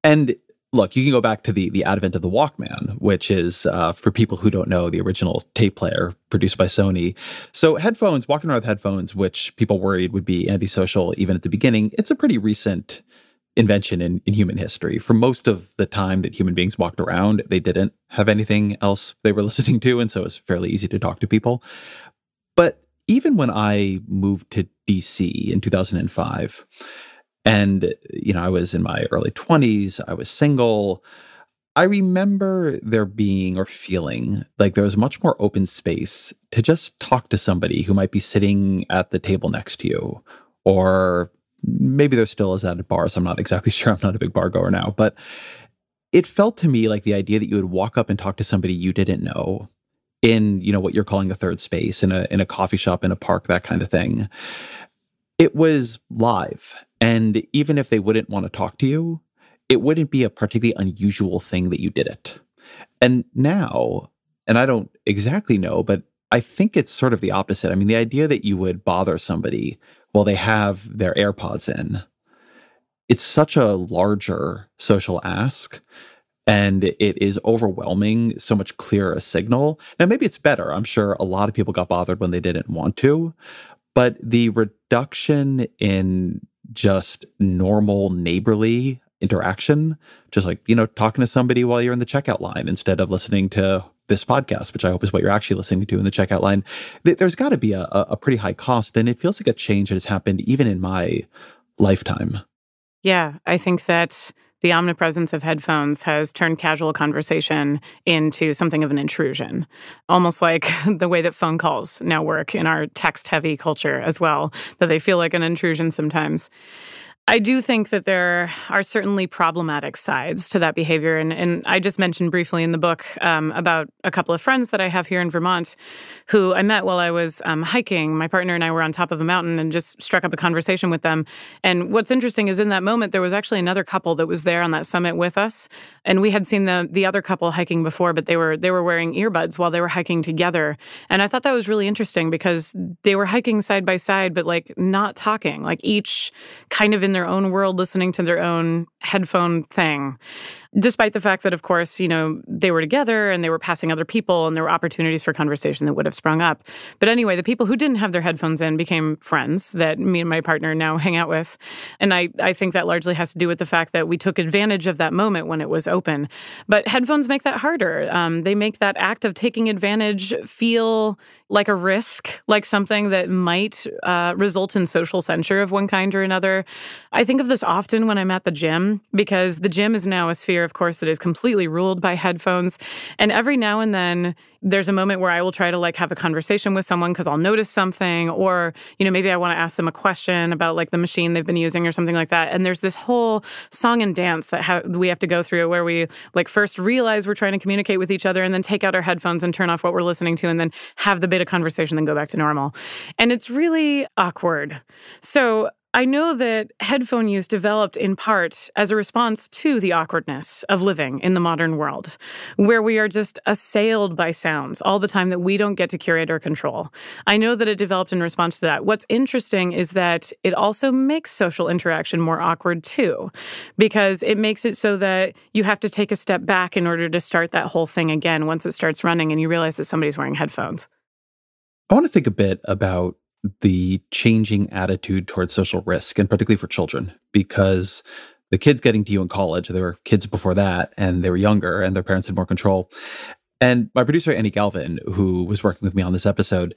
And look, you can go back to the advent of the Walkman, which is, for people who don't know, the original tape player produced by Sony. So headphones, walking around with headphones, which people worried would be antisocial even at the beginning, it's a pretty recent invention in human history. For most of the time that human beings walked around, they didn't have anything else they were listening to, and so it was fairly easy to talk to people. But even when I moved to DC in 2005, and, I was in my early 20s, I was single, I remember there being or feeling like there was much more open space to just talk to somebody who might be sitting at the table next to you. Or maybe there still is that at bars. I'm not exactly sure. I'm not a big bar goer now. But it felt to me like the idea that you would walk up and talk to somebody you didn't know in, what you're calling a third space, in a coffee shop, in a park, that kind of thing. It was live. And even if they wouldn't want to talk to you, it wouldn't be a particularly unusual thing that you did it. And now, and I don't exactly know, but I think it's sort of the opposite. I mean, the idea that you would bother somebody while they have their AirPods in, it's such a larger social ask. And it is overwhelming, so much clearer a signal. Now, maybe it's better. I'm sure a lot of people got bothered when they didn't want to. But the reduction in just normal neighborly interaction, just like, talking to somebody while you're in the checkout line instead of listening to this podcast, which I hope is what you're actually listening to in the checkout line, there's got to be a pretty high cost. And it feels like a change that has happened even in my lifetime. Yeah, I think that the omnipresence of headphones has turned casual conversation into something of an intrusion, almost like the way that phone calls now work in our text-heavy culture as well, that they feel like an intrusion sometimes. I do think that there are certainly problematic sides to that behavior. And I just mentioned briefly in the book about a couple of friends that I have here in Vermont who I met while I was hiking. My partner and I were on top of a mountain and just struck up a conversation with them. And what's interesting is in that moment, there was actually another couple that was there on that summit with us. And we had seen the other couple hiking before, but they were wearing earbuds while they were hiking together. And I thought that was really interesting because they were hiking side by side, but like not talking, like each kind of in their own world, listening to their own headphone thing. Despite the fact that, of course, they were together and they were passing other people and there were opportunities for conversation that would have sprung up. But anyway, the people who didn't have their headphones in became friends that me and my partner now hang out with. And I think that largely has to do with the fact that we took advantage of that moment when it was open. But headphones make that harder. They make that act of taking advantage feel like a risk, like something that might result in social censure of one kind or another. I think of this often when I'm at the gym, because the gym is now a sphere, of course, that is completely ruled by headphones. And every now and then, there's a moment where I will try to have a conversation with someone because I'll notice something, or, maybe I want to ask them a question about the machine they've been using or something like that. And there's this whole song and dance that we have to go through where we first realize we're trying to communicate with each other and then take out our headphones and turn off what we're listening to and then have the bit of conversation, then go back to normal. And it's really awkward. So I know that headphone use developed in part as a response to the awkwardness of living in the modern world, where we are just assailed by sounds all the time that we don't get to curate or control. I know that it developed in response to that. What's interesting is that it also makes social interaction more awkward too, because it makes it so that you have to take a step back in order to start that whole thing again once it starts running and you realize that somebody's wearing headphones. I want to think a bit about the changing attitude towards social risk, and particularly for children, because the kids getting to you in college, there were kids before that, and they were younger, and their parents had more control. And my producer, Annie Galvin, who was working with me on this episode,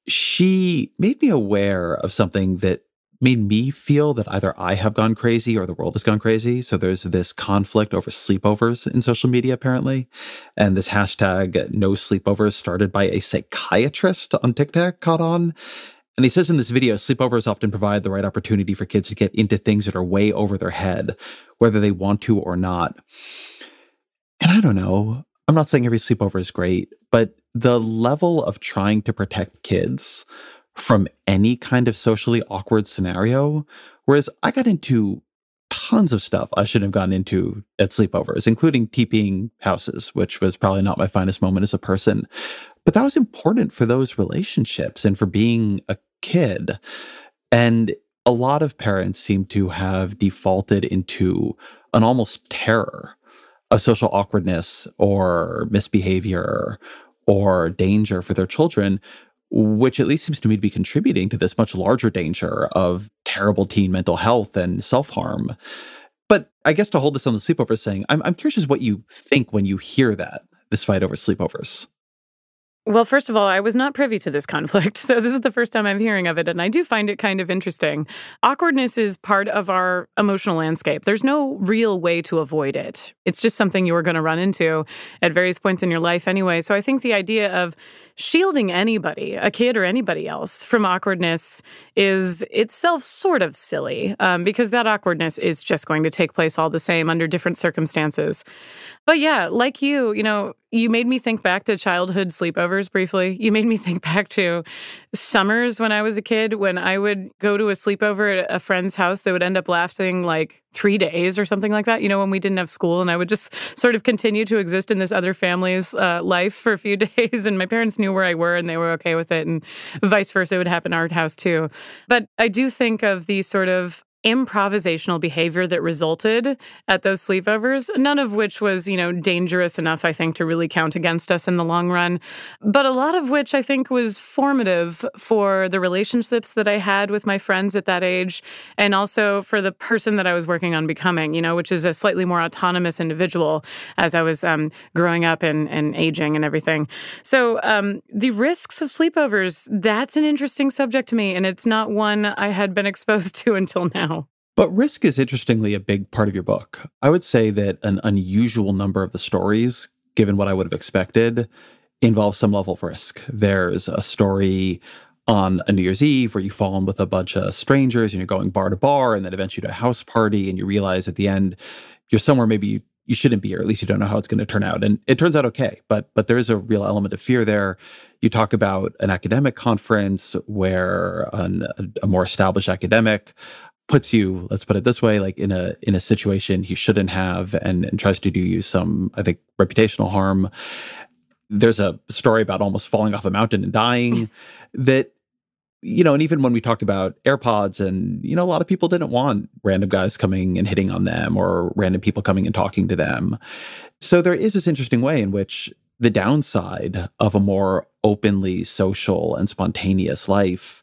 she made me aware of something that made me feel that either I have gone crazy or the world has gone crazy. So there's this conflict over sleepovers in social media, apparently. And this hashtag no sleepovers started by a psychiatrist on TikTok caught on. And he says in this video, sleepovers often provide the right opportunity for kids to get into things that are way over their head, whether they want to or not. And I don't know. I'm not saying every sleepover is great, but the level of trying to protect kids from any kind of socially awkward scenario, whereas I got into tons of stuff I shouldn't have gotten into at sleepovers, including TPing houses, which was probably not my finest moment as a person. But that was important for those relationships and for being a kid. And a lot of parents seem to have defaulted into an almost terror of social awkwardness or misbehavior or danger for their children, which at least seems to me to be contributing to this much larger danger of terrible teen mental health and self-harm. But I guess to hold this on the sleepover thing, I'm curious as what you think when you hear that, this fight over sleepovers. Well, first of all, I was not privy to this conflict, so this is the first time I'm hearing of it, and I do find it kind of interesting. Awkwardness is part of our emotional landscape. There's no real way to avoid it. It's just something you're going to run into at various points in your life anyway. So I think the idea of shielding anybody, a kid or anybody else, from awkwardness is itself sort of silly, because that awkwardness is just going to take place all the same under different circumstances. But yeah, like you made me think back to childhood sleepovers briefly. You made me think back to summers when I was a kid, when I would go to a sleepover at a friend's house that would end up lasting like 3 days or something like that, when we didn't have school, and I would just sort of continue to exist in this other family's life for a few days, and my parents knew where I were and they were okay with it, and vice versa would happen at our house too. But I do think of the sort of improvisational behavior that resulted at those sleepovers, none of which was, dangerous enough, I think, to really count against us in the long run, but a lot of which I think was formative for the relationships that I had with my friends at that age, and also for the person that I was working on becoming, which is a slightly more autonomous individual as I was growing up and aging and everything. So the risks of sleepovers, that's an interesting subject to me, and it's not one I had been exposed to until now. But risk is interestingly a big part of your book. I would say that an unusual number of the stories, given what I would have expected, involve some level of risk. There's a story on a New Year's Eve where you fall in with a bunch of strangers and you're going bar to bar and then eventually to a house party, and you realize at the end you're somewhere maybe you shouldn't be, or at least you don't know how it's going to turn out. And it turns out okay, but there is a real element of fear there. You talk about an academic conference where a more established academic puts you, let's put it this way, like in a situation he shouldn't have, and tries to do you some, I think, reputational harm. There's a story about almost falling off a mountain and dying that, and even when we talk about AirPods, and, a lot of people didn't want random guys coming and hitting on them or random people coming and talking to them. So there is this interesting way in which the downside of a more openly social and spontaneous life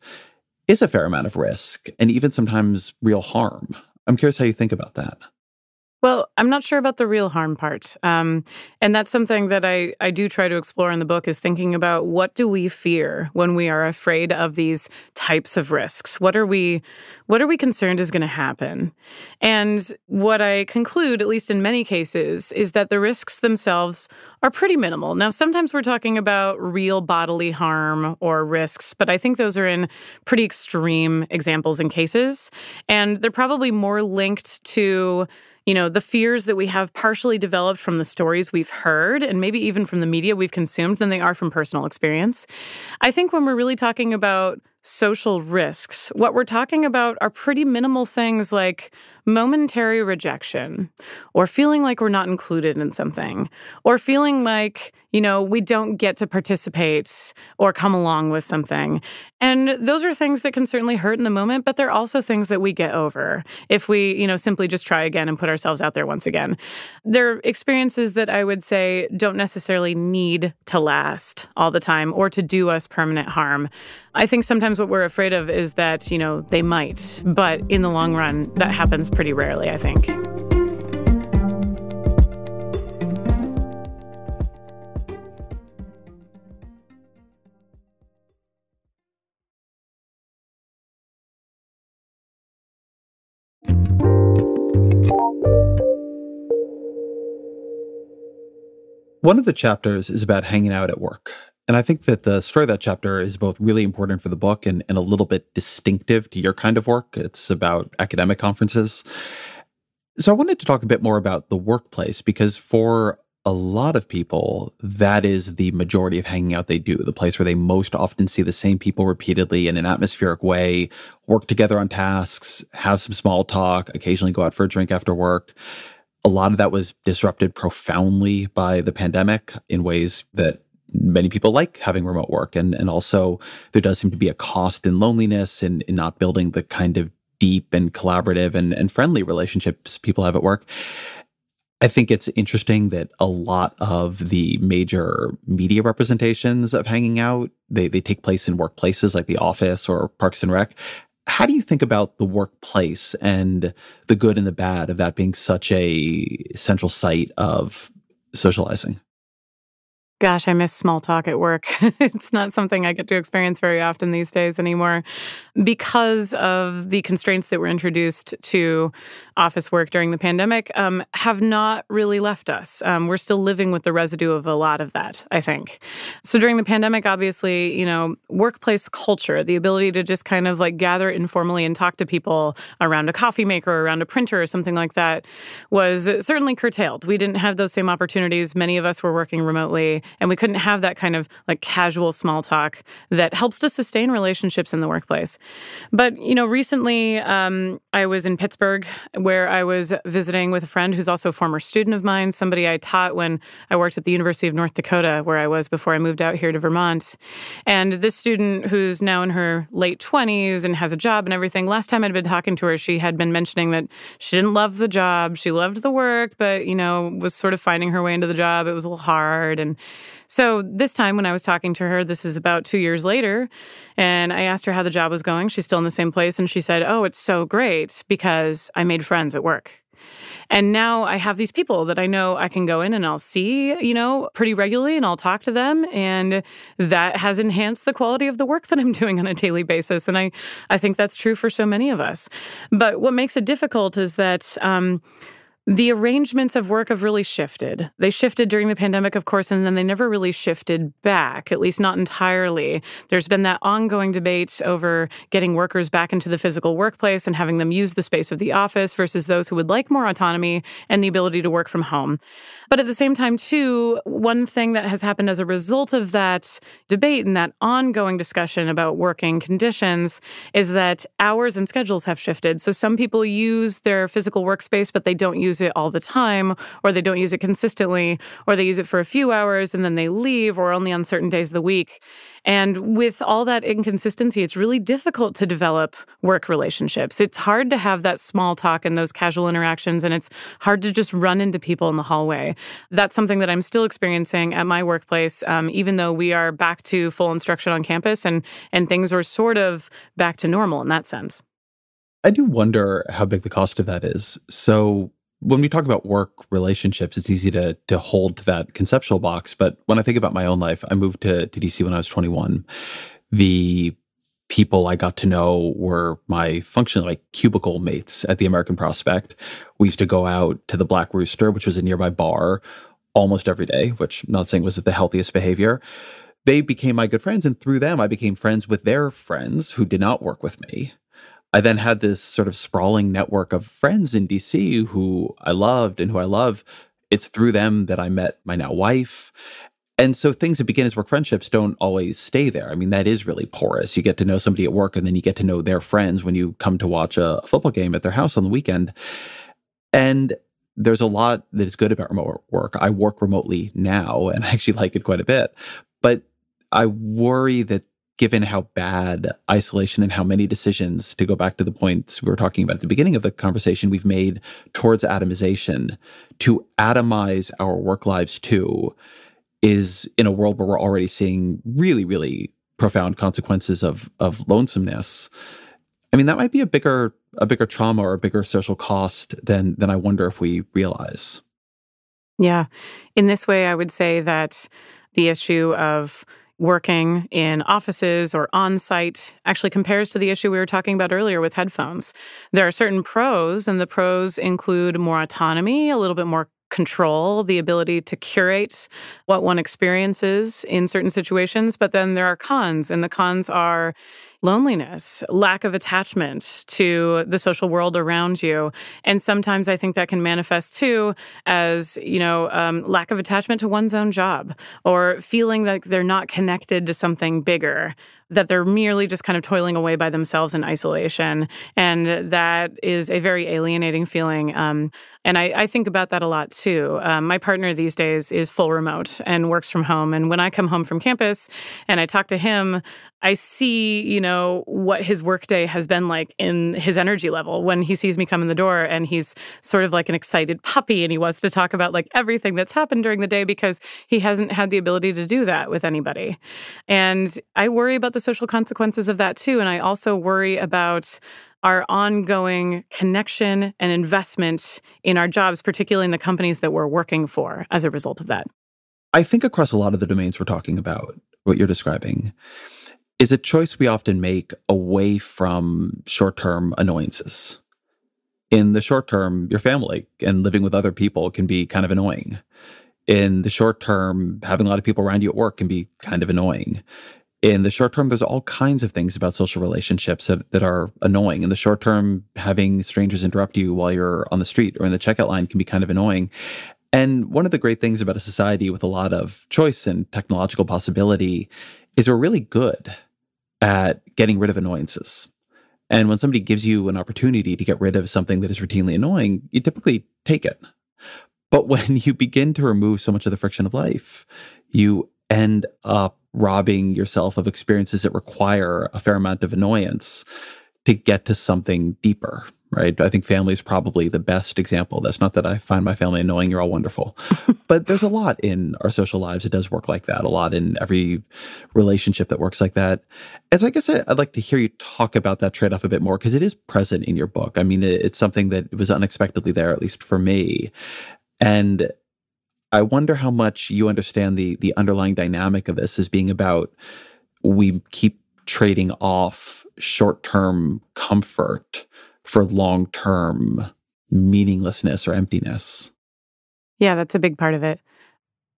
is a fair amount of risk and even sometimes real harm. I'm curious how you think about that. Well, I'm not sure about the real harm part. And that's something that I do try to explore in the book, is thinking about what do we fear when we are afraid of these types of risks? What are we concerned is going to happen? And what I conclude, at least in many cases, is that the risks themselves are pretty minimal. Now, sometimes we're talking about real bodily harm or risks, but I think those are in pretty extreme examples and cases. And they're probably more linked to the fears that we have partially developed from the stories we've heard and maybe even from the media we've consumed than they are from personal experience. I think when we're really talking about social risks, what we're talking about are pretty minimal things like momentary rejection, or feeling like we're not included in something, or feeling like, we don't get to participate or come along with something. And those are things that can certainly hurt in the moment, but they're also things that we get over if we, simply just try again and put ourselves out there once again. They're experiences that I would say don't necessarily need to last all the time or to do us permanent harm. I think sometimes what we're afraid of is that, they might, but in the long run, that happens pretty rarely, I think. One of the chapters is about hanging out at work. And I think that the story of that chapter is both really important for the book and a little bit distinctive to your kind of work. It's about academic conferences. So I wanted to talk a bit more about the workplace, because for a lot of people, that is the majority of hanging out they do, the place where they most often see the same people repeatedly in an atmospheric way, work together on tasks, have some small talk, occasionally go out for a drink after work. A lot of that was disrupted profoundly by the pandemic in ways that many people like having remote work. And also there does seem to be a cost in loneliness and in not building the kind of deep and collaborative and friendly relationships people have at work. I think it's interesting that a lot of the major media representations of hanging out, they take place in workplaces like The Office or Parks and Rec. How do you think about the workplace and the good and the bad of that being such a central site of socializing? Gosh, I miss small talk at work. It's not something I get to experience very often these days anymore because of the constraints that were introduced to office work during the pandemic, have not really left us. We're still living with the residue of a lot of that, I think. So during the pandemic, obviously, workplace culture, the ability to just kind of like gather informally and talk to people around a coffee maker or around a printer or something like that was certainly curtailed. We didn't have those same opportunities. Many of us were working remotely, and we couldn't have that kind of like casual small talk that helps to sustain relationships in the workplace. But, recently I was in Pittsburgh where I was visiting with a friend who's also a former student of mine, somebody I taught when I worked at the University of North Dakota, where I was before I moved out here to Vermont. And this student, who's now in her late 20s and has a job and everything, last time I'd been talking to her, she had been mentioning that she didn't love the job. She loved the work, but, was sort of finding her way into the job. It was a little hard. And so this time when I was talking to her, this is about 2 years later, and I asked her how the job was going. She's still in the same place. And she said, "Oh, it's so great because I made friends at work. And now I have these people that I know I can go in and I'll see, pretty regularly, and I'll talk to them. And that has enhanced the quality of the work that I'm doing on a daily basis." And I think that's true for so many of us. But what makes it difficult is that the arrangements of work have really shifted. They shifted during the pandemic, of course, and then they never really shifted back, at least not entirely. There's been that ongoing debate over getting workers back into the physical workplace and having them use the space of the office versus those who would like more autonomy and the ability to work from home. But at the same time, too, one thing that has happened as a result of that debate and that ongoing discussion about working conditions is that hours and schedules have shifted. So some people use their physical workspace, but they don't use it all the time, or they don't use it consistently, or they use it for a few hours and then they leave, or only on certain days of the week. And with all that inconsistency, it's really difficult to develop work relationships. It's hard to have that small talk and those casual interactions, and it's hard to just run into people in the hallway. That's something that I'm still experiencing at my workplace, even though we are back to full instruction on campus and things are sort of back to normal in that sense. I do wonder how big the cost of that is. So when we talk about work relationships, it's easy to hold to that conceptual box. But when I think about my own life, I moved to DC when I was 21. The people I got to know were my functionally like cubicle mates at the American Prospect. We used to go out to the Black Rooster, which was a nearby bar, almost every day, which I'm not saying was the healthiest behavior. They became my good friends, and through them, I became friends with their friends who did not work with me. I then had this sort of sprawling network of friends in DC who I loved and who I love. It's through them that I met my now wife. And so things that begin as work friendships don't always stay there. I mean, that is really porous. You get to know somebody at work, and then you get to know their friends when you come to watch a football game at their house on the weekend. And there's a lot that is good about remote work. I work remotely now, and I actually like it quite a bit. But I worry that given how bad isolation and how many decisions, to go back to the points we were talking about at the beginning of the conversation, we've made towards atomization, to atomize our work lives too, is in a world where we're already seeing really, really profound consequences of lonesomeness. I mean, that might be a bigger trauma or a bigger social cost than I wonder if we realize. Yeah. In this way, I would say that the issue of working in offices or on-site actually compares to the issue we were talking about earlier with headphones. There are certain pros, and the pros include more autonomy, a little bit more control, the ability to curate what one experiences in certain situations. But then there are cons, and the cons are loneliness, lack of attachment to the social world around you. And sometimes I think that can manifest too as, lack of attachment to one's own job, or feeling like they're not connected to something bigger, that they're merely just kind of toiling away by themselves in isolation. And that is a very alienating feeling. And I think about that a lot too. My partner these days is full remote and works from home. And when I come home from campus and I talk to him, I see, what his workday has been like in his energy level when he sees me come in the door, and he's sort of like an excited puppy, and he wants to talk about like everything that's happened during the day because he hasn't had the ability to do that with anybody. And I worry about the social consequences of that too. And I also worry about our ongoing connection and investment in our jobs, particularly in the companies that we're working for as a result of that. I think across a lot of the domains we're talking about, what you're describing is a choice we often make away from short-term annoyances. In the short term, your family and living with other people can be kind of annoying. In the short term, having a lot of people around you at work can be kind of annoying. In the short term, there's all kinds of things about social relationships that are annoying. In the short term, having strangers interrupt you while you're on the street or in the checkout line can be kind of annoying. And one of the great things about a society with a lot of choice and technological possibility is we're really good at getting rid of annoyances. And when somebody gives you an opportunity to get rid of something that is routinely annoying, you typically take it. But when you begin to remove so much of the friction of life, you end up robbing yourself of experiences that require a fair amount of annoyance to get to something deeper, right? I think family is probably the best example. That's not that I find my family annoying. You're all wonderful. But there's a lot in our social lives that does work like that, a lot in every relationship that works like that. And so I guess I'd like to hear you talk about that trade-off a bit more, because it is present in your book. I mean, it's something that was unexpectedly there, at least for me. And I wonder how much you understand the underlying dynamic of this as being about we keep trading off short-term comfort for long-term meaninglessness or emptiness. Yeah, that's a big part of it.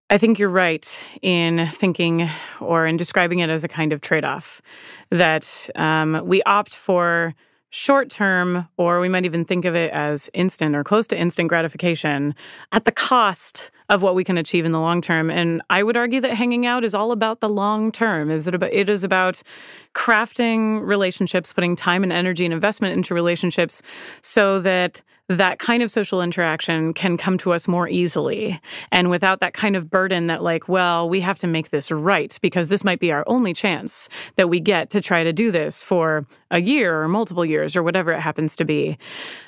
I think you're right in thinking or in describing it as a kind of trade-off, that we opt for short-term, or we might even think of it as instant or close to instant gratification at the cost of what we can achieve in the long term. And I would argue that hanging out is all about the long term. It is about crafting relationships, putting time and energy and investment into relationships so that that kind of social interaction can come to us more easily and without that kind of burden that, like, well, we have to make this right because this might be our only chance that we get to try to do this for a year or multiple years or whatever it happens to be.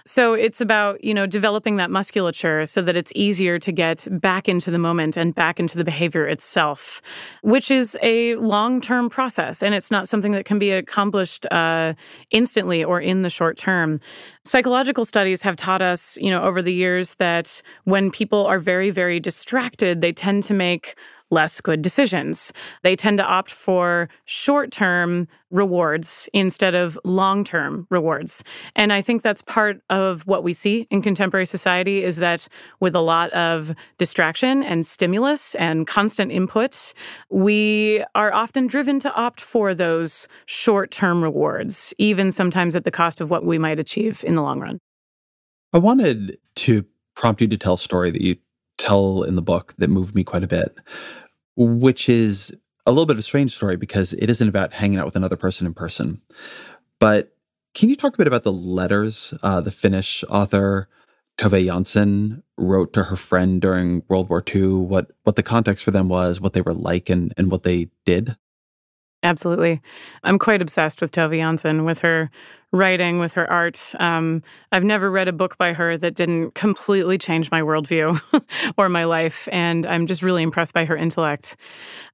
So it's about, developing that musculature so that it's easier to get back into the moment and back into the behavior itself, which is a long-term process. And it's not something that can be accomplished instantly or in the short term. Psychological studies have taught us, over the years that when people are very, very distracted, they tend to make less good decisions. They tend to opt for short-term rewards instead of long-term rewards. And I think that's part of what we see in contemporary society is that with a lot of distraction and stimulus and constant input, we are often driven to opt for those short-term rewards, even sometimes at the cost of what we might achieve in the long run. I wanted to prompt you to tell a story that you tell in the book that moved me quite a bit, which is a little bit of a strange story because it isn't about hanging out with another person in person. But can you talk a bit about the letters the Finnish author Tove Jansson wrote to her friend during World War II, what the context for them was, what they were like, and what they did? Absolutely. I'm quite obsessed with Tove Jansson, with her writing, with her art. I've never read a book by her that didn't completely change my worldview or my life, and I'm just really impressed by her intellect.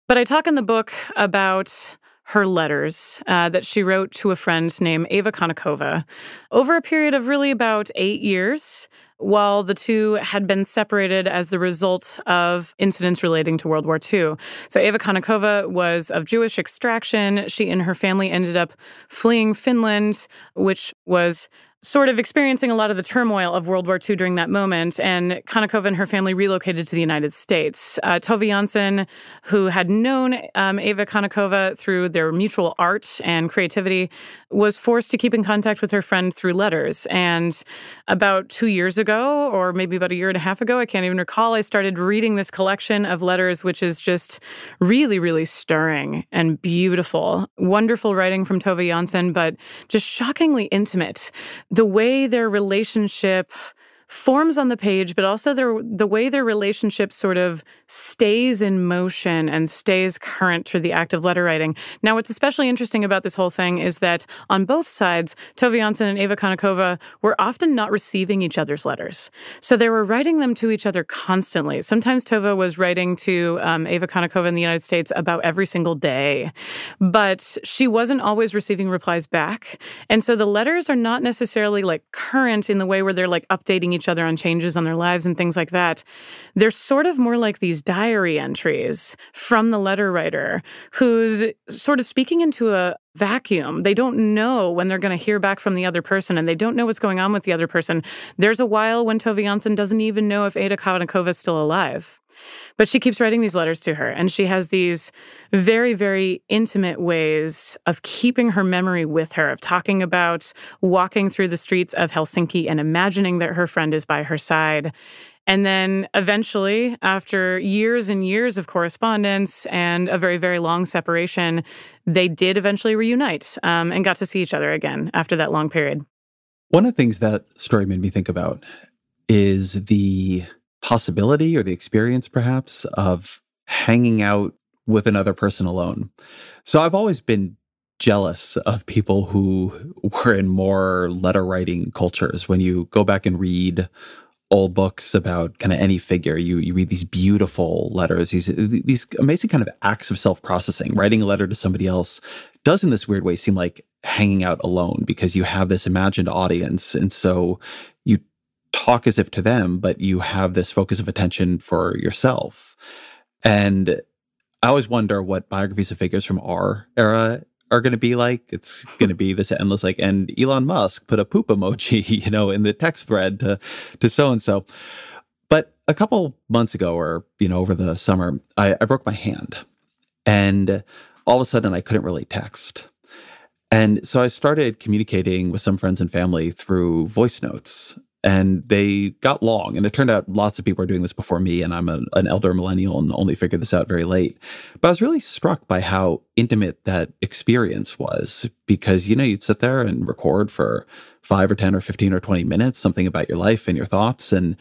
But I talk in the book about her letters that she wrote to a friend named Eva Konnikova over a period of really about 8 years, while the two had been separated as the result of incidents relating to World War II. So Eva Konnikova was of Jewish extraction. She and her family ended up fleeing Finland, which was sort of experiencing a lot of the turmoil of World War II during that moment, and Konnikova and her family relocated to the United States. Tove Jansson, who had known Eva Konnikova through their mutual art and creativity, was forced to keep in contact with her friend through letters. And about 2 years ago, or maybe about a year and a half ago, I can't even recall, I started reading this collection of letters, which is just really, really stirring and beautiful. Wonderful writing from Tove Jansson, but just shockingly intimate. The way their relationship forms on the page, but also the way their relationship sort of stays in motion and stays current through the act of letter writing. Now, what's especially interesting about this whole thing is that on both sides, Tove Jansson and Eva Konnikova were often not receiving each other's letters. So they were writing them to each other constantly. Sometimes Tove was writing to Eva Konnikova in the United States about every single day, but she wasn't always receiving replies back. And so the letters are not necessarily like current in the way where they're like updating each other on changes on their lives and things like that, they're sort of more like these diary entries from the letter writer who's sort of speaking into a vacuum. They don't know when they're going to hear back from the other person, and they don't know what's going on with the other person. There's a while when Tove Jansson doesn't even know if Ada Konikova is still alive. But she keeps writing these letters to her, and she has these very, very intimate ways of keeping her memory with her, of talking about walking through the streets of Helsinki and imagining that her friend is by her side. And then eventually, after years and years of correspondence and a very, very long separation, they did eventually reunite and got to see each other again after that long period. One of the things that story made me think about is the possibility or the experience, perhaps, of hanging out with another person alone. So I've always been jealous of people who were in more letter writing cultures. When you go back and read old books about kind of any figure, you read these beautiful letters, these amazing kind of acts of self-processing. Writing a letter to somebody else does in this weird way seem like hanging out alone, because you have this imagined audience, and so you talk as if to them, but you have this focus of attention for yourself. And I always wonder what biographies of figures from our era are going to be like. It's going to be this endless, like, and Elon Musk put a poop emoji, in the text thread to so-and-so. But a couple months ago, or, over the summer, I broke my hand, and all of a sudden I couldn't really text. And so I started communicating with some friends and family through voice notes. And they got long. And it turned out lots of people are doing this before me. And I'm an elder millennial and only figured this out very late. But I was really struck by how intimate that experience was. Because, you'd sit there and record for 5 or 10 or 15 or 20 minutes, something about your life and your thoughts. And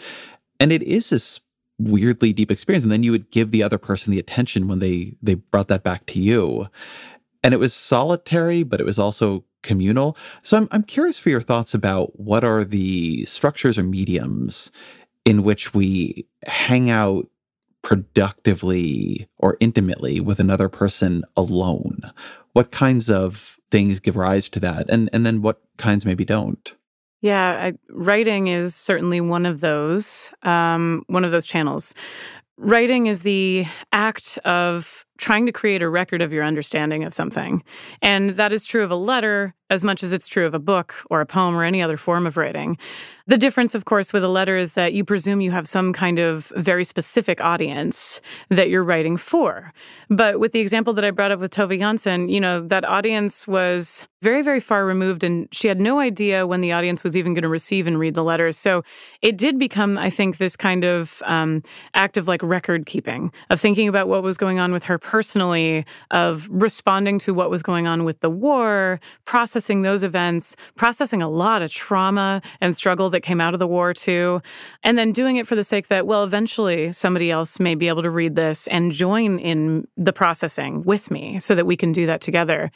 it is this weirdly deep experience. And then you would give the other person the attention when they brought that back to you. And it was solitary, but it was also communal. So I'm curious for your thoughts about what are the structures or mediums in which we hang out productively or intimately with another person alone. What kinds of things give rise to that? And then what kinds maybe don't? Yeah, writing is certainly one of those channels. Writing is the act of trying to create a record of your understanding of something. And that is true of a letter as much as it's true of a book or a poem or any other form of writing. The difference, of course, with a letter is that you presume you have some kind of very specific audience that you're writing for. But with the example that I brought up with Tove Jansson, that audience was very, very far removed, and she had no idea when the audience was even going to receive and read the letters. So it did become, I think, this kind of act of like record keeping, of thinking about what was going on with her personally, of responding to what was going on with the war, processing those events, processing a lot of trauma and struggle that came out of the war too, and then doing it for the sake that, well, eventually somebody else may be able to read this and join in the processing with me so that we can do that together.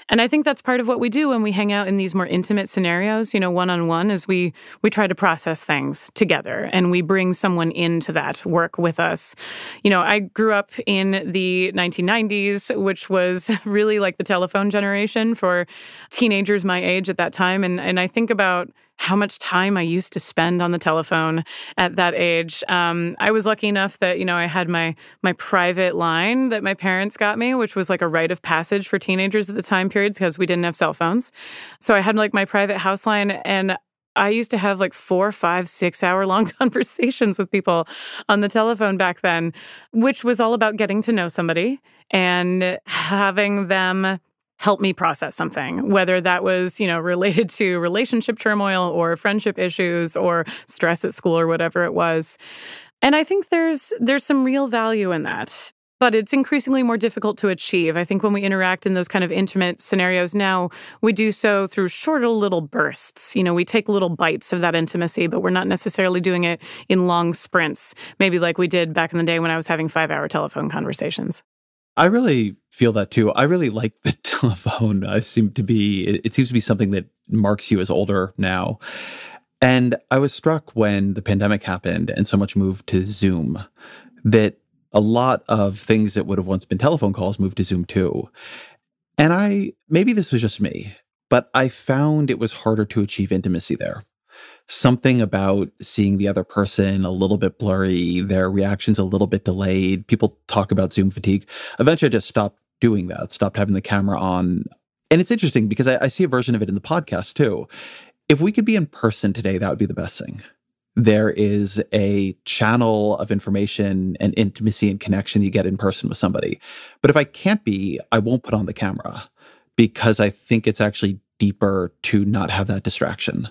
And I think that's part of what we do when we hang out in these more intimate scenarios, one-on-one, is we try to process things together and we bring someone into that work with us. I grew up in the 1990s, which was really like the telephone generation for teenagers my age at that time. And I think about how much time I used to spend on the telephone at that age. I was lucky enough that, I had my private line that my parents got me, which was like a rite of passage for teenagers at the time periods because we didn't have cell phones. So I had like my private house line, and I used to have like 4, 5, 6 hour long conversations with people on the telephone back then, which was all about getting to know somebody and having them help me process something, whether that was, related to relationship turmoil or friendship issues or stress at school or whatever it was. And I think there's some real value in that. But it's increasingly more difficult to achieve. I think when we interact in those kind of intimate scenarios now, we do so through shorter little bursts. We take little bites of that intimacy, but we're not necessarily doing it in long sprints, maybe like we did back in the day when I was having 5-hour telephone conversations. I really feel that too. I really like the telephone. It seems to be something that marks you as older now. And I was struck when the pandemic happened and so much moved to Zoom that a lot of things that would have once been telephone calls moved to Zoom too. And maybe this was just me, but I found it was harder to achieve intimacy there. Something about seeing the other person a little bit blurry, their reactions a little bit delayed. People talk about Zoom fatigue. Eventually, I just stopped doing that, stopped having the camera on. And it's interesting because I see a version of it in the podcast too. If we could be in person today, that would be the best thing. There is a channel of information and intimacy and connection you get in person with somebody. But if I can't be, I won't put on the camera because I think it's actually deeper to not have that distraction.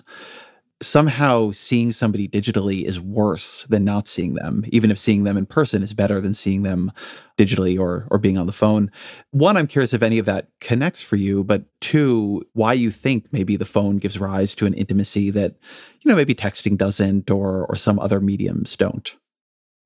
Somehow seeing somebody digitally is worse than not seeing them, even if seeing them in person is better than seeing them digitally or being on the phone. One, I'm curious if any of that connects for you, but two, why you think maybe the phone gives rise to an intimacy that, maybe texting doesn't or some other mediums don't.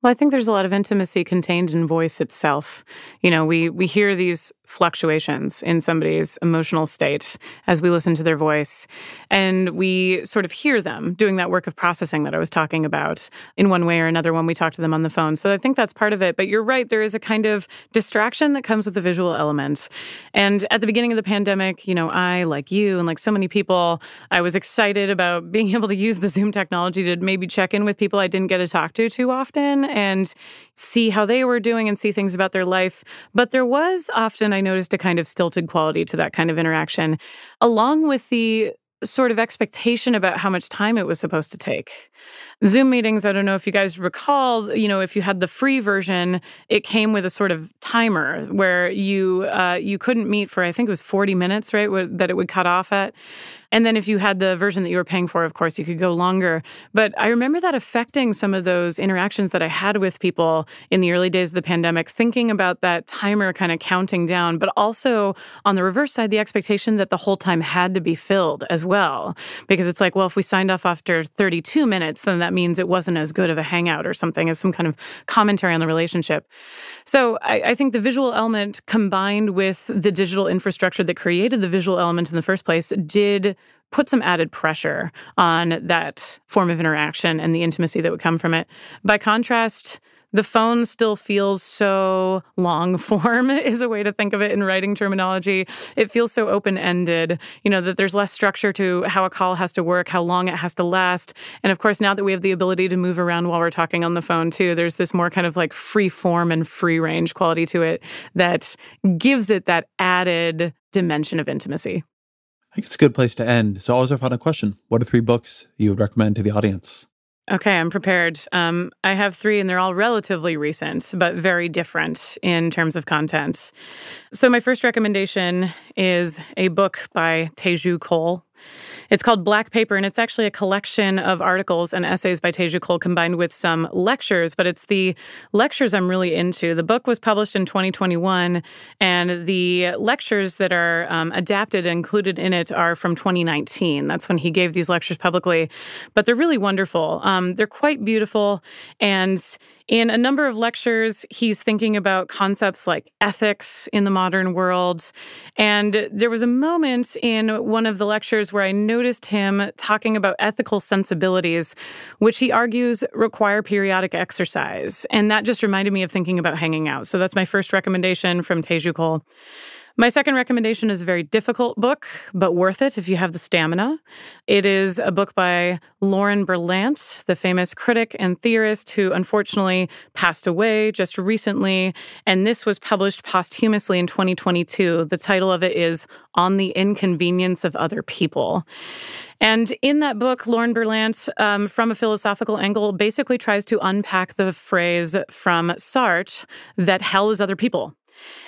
Well, I think there's a lot of intimacy contained in voice itself. We hear these fluctuations in somebody's emotional state as we listen to their voice, and we sort of hear them doing that work of processing that I was talking about in one way or another when we talk to them on the phone. So I think that's part of it. But you're right, there is a kind of distraction that comes with the visual element. And at the beginning of the pandemic, I, like you and like so many people, I was excited about being able to use the Zoom technology to maybe check in with people I didn't get to talk to too often and see how they were doing and see things about their life. But there was often, I noticed, a kind of stilted quality to that kind of interaction, along with the sort of expectation about how much time it was supposed to take. Zoom meetings, I don't know if you guys recall, if you had the free version, it came with a sort of timer where you couldn't meet for, I think it was 40 minutes, right, that it would cut off at. And then if you had the version that you were paying for, of course, you could go longer. But I remember that affecting some of those interactions that I had with people in the early days of the pandemic, thinking about that timer kind of counting down, but also on the reverse side, the expectation that the whole time had to be filled as well. Because it's like, well, if we signed off after 32 minutes, then that means it wasn't as good of a hangout or something, as some kind of commentary on the relationship. So I think the visual element combined with the digital infrastructure that created the visual element in the first place did put some added pressure on that form of interaction and the intimacy that would come from it. By contrast, the phone still feels so long form is a way to think of it in writing terminology. It feels so open-ended, that there's less structure to how a call has to work, how long it has to last. And of course, now that we have the ability to move around while we're talking on the phone too, there's this more kind of like free form and free range quality to it that gives it that added dimension of intimacy. I think it's a good place to end. So always our final question. What are 3 books you would recommend to the audience? Okay, I'm prepared. I have 3, and they're all relatively recent, but very different in terms of content. So my first recommendation is a book by Teju Cole. It's called Black Paper, and it's actually a collection of articles and essays by Teju Cole combined with some lectures, but it's the lectures I'm really into. The book was published in 2021, and the lectures that are adapted and included in it are from 2019. That's when he gave these lectures publicly, but they're really wonderful. They're quite beautiful, and in a number of lectures, he's thinking about concepts like ethics in the modern world. And there was a moment in one of the lectures where I noticed him talking about ethical sensibilities, which he argues require periodic exercise. And that just reminded me of thinking about hanging out. So that's my first recommendation from Teju Cole. My second recommendation is a very difficult book, but worth it if you have the stamina. It is a book by Lauren Berlant, the famous critic and theorist who unfortunately passed away just recently, and this was published posthumously in 2022. The title of it is On the Inconvenience of Other People. And in that book, Lauren Berlant, from a philosophical angle, basically tries to unpack the phrase from Sartre that hell is other people.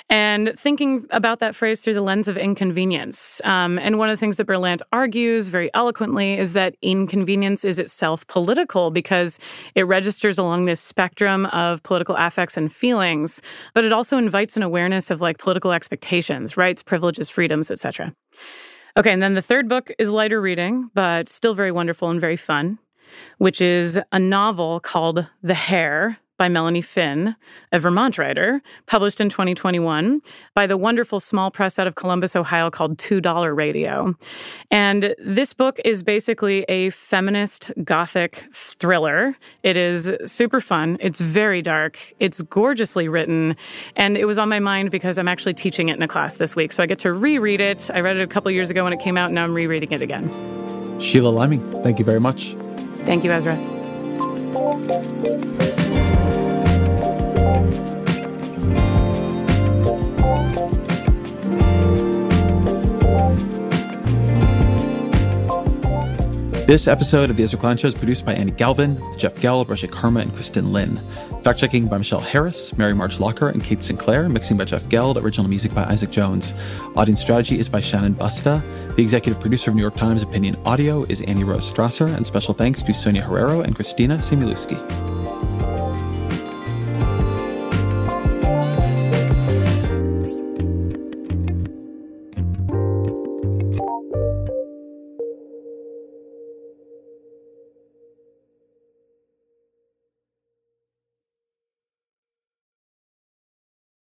And thinking about that phrase through the lens of inconvenience. And one of the things that Berlant argues very eloquently is that inconvenience is itself political because it registers along this spectrum of political affects and feelings, but it also invites an awareness of like political expectations, rights, privileges, freedoms, etc. Okay, and then the third book is lighter reading, but still very wonderful and very fun, which is a novel called The Hair by Melanie Finn, a Vermont writer, published in 2021 by the wonderful small press out of Columbus, Ohio called $2 Radio. And this book is basically a feminist gothic thriller. It is super fun. It's very dark. It's gorgeously written. And it was on my mind because I'm actually teaching it in a class this week. So I get to reread it. I read it a couple years ago when it came out, and now I'm rereading it again. Sheila Liming, thank you very much. Thank you, Ezra. This episode of The Ezra Klein Show is produced by Andy Galvin, with Jeff Gell, Roger Karma, and Kristen Lin. Fact-checking by Michelle Harris, Mary Marge Locker, and Kate Sinclair. Mixing by Jeff Gell. Original music by Isaac Jones. Audience strategy is by Shannon Busta. The executive producer of New York Times Opinion Audio is Annie Rose Strasser. And special thanks to Sonia Herrero and Christina Samuelewski.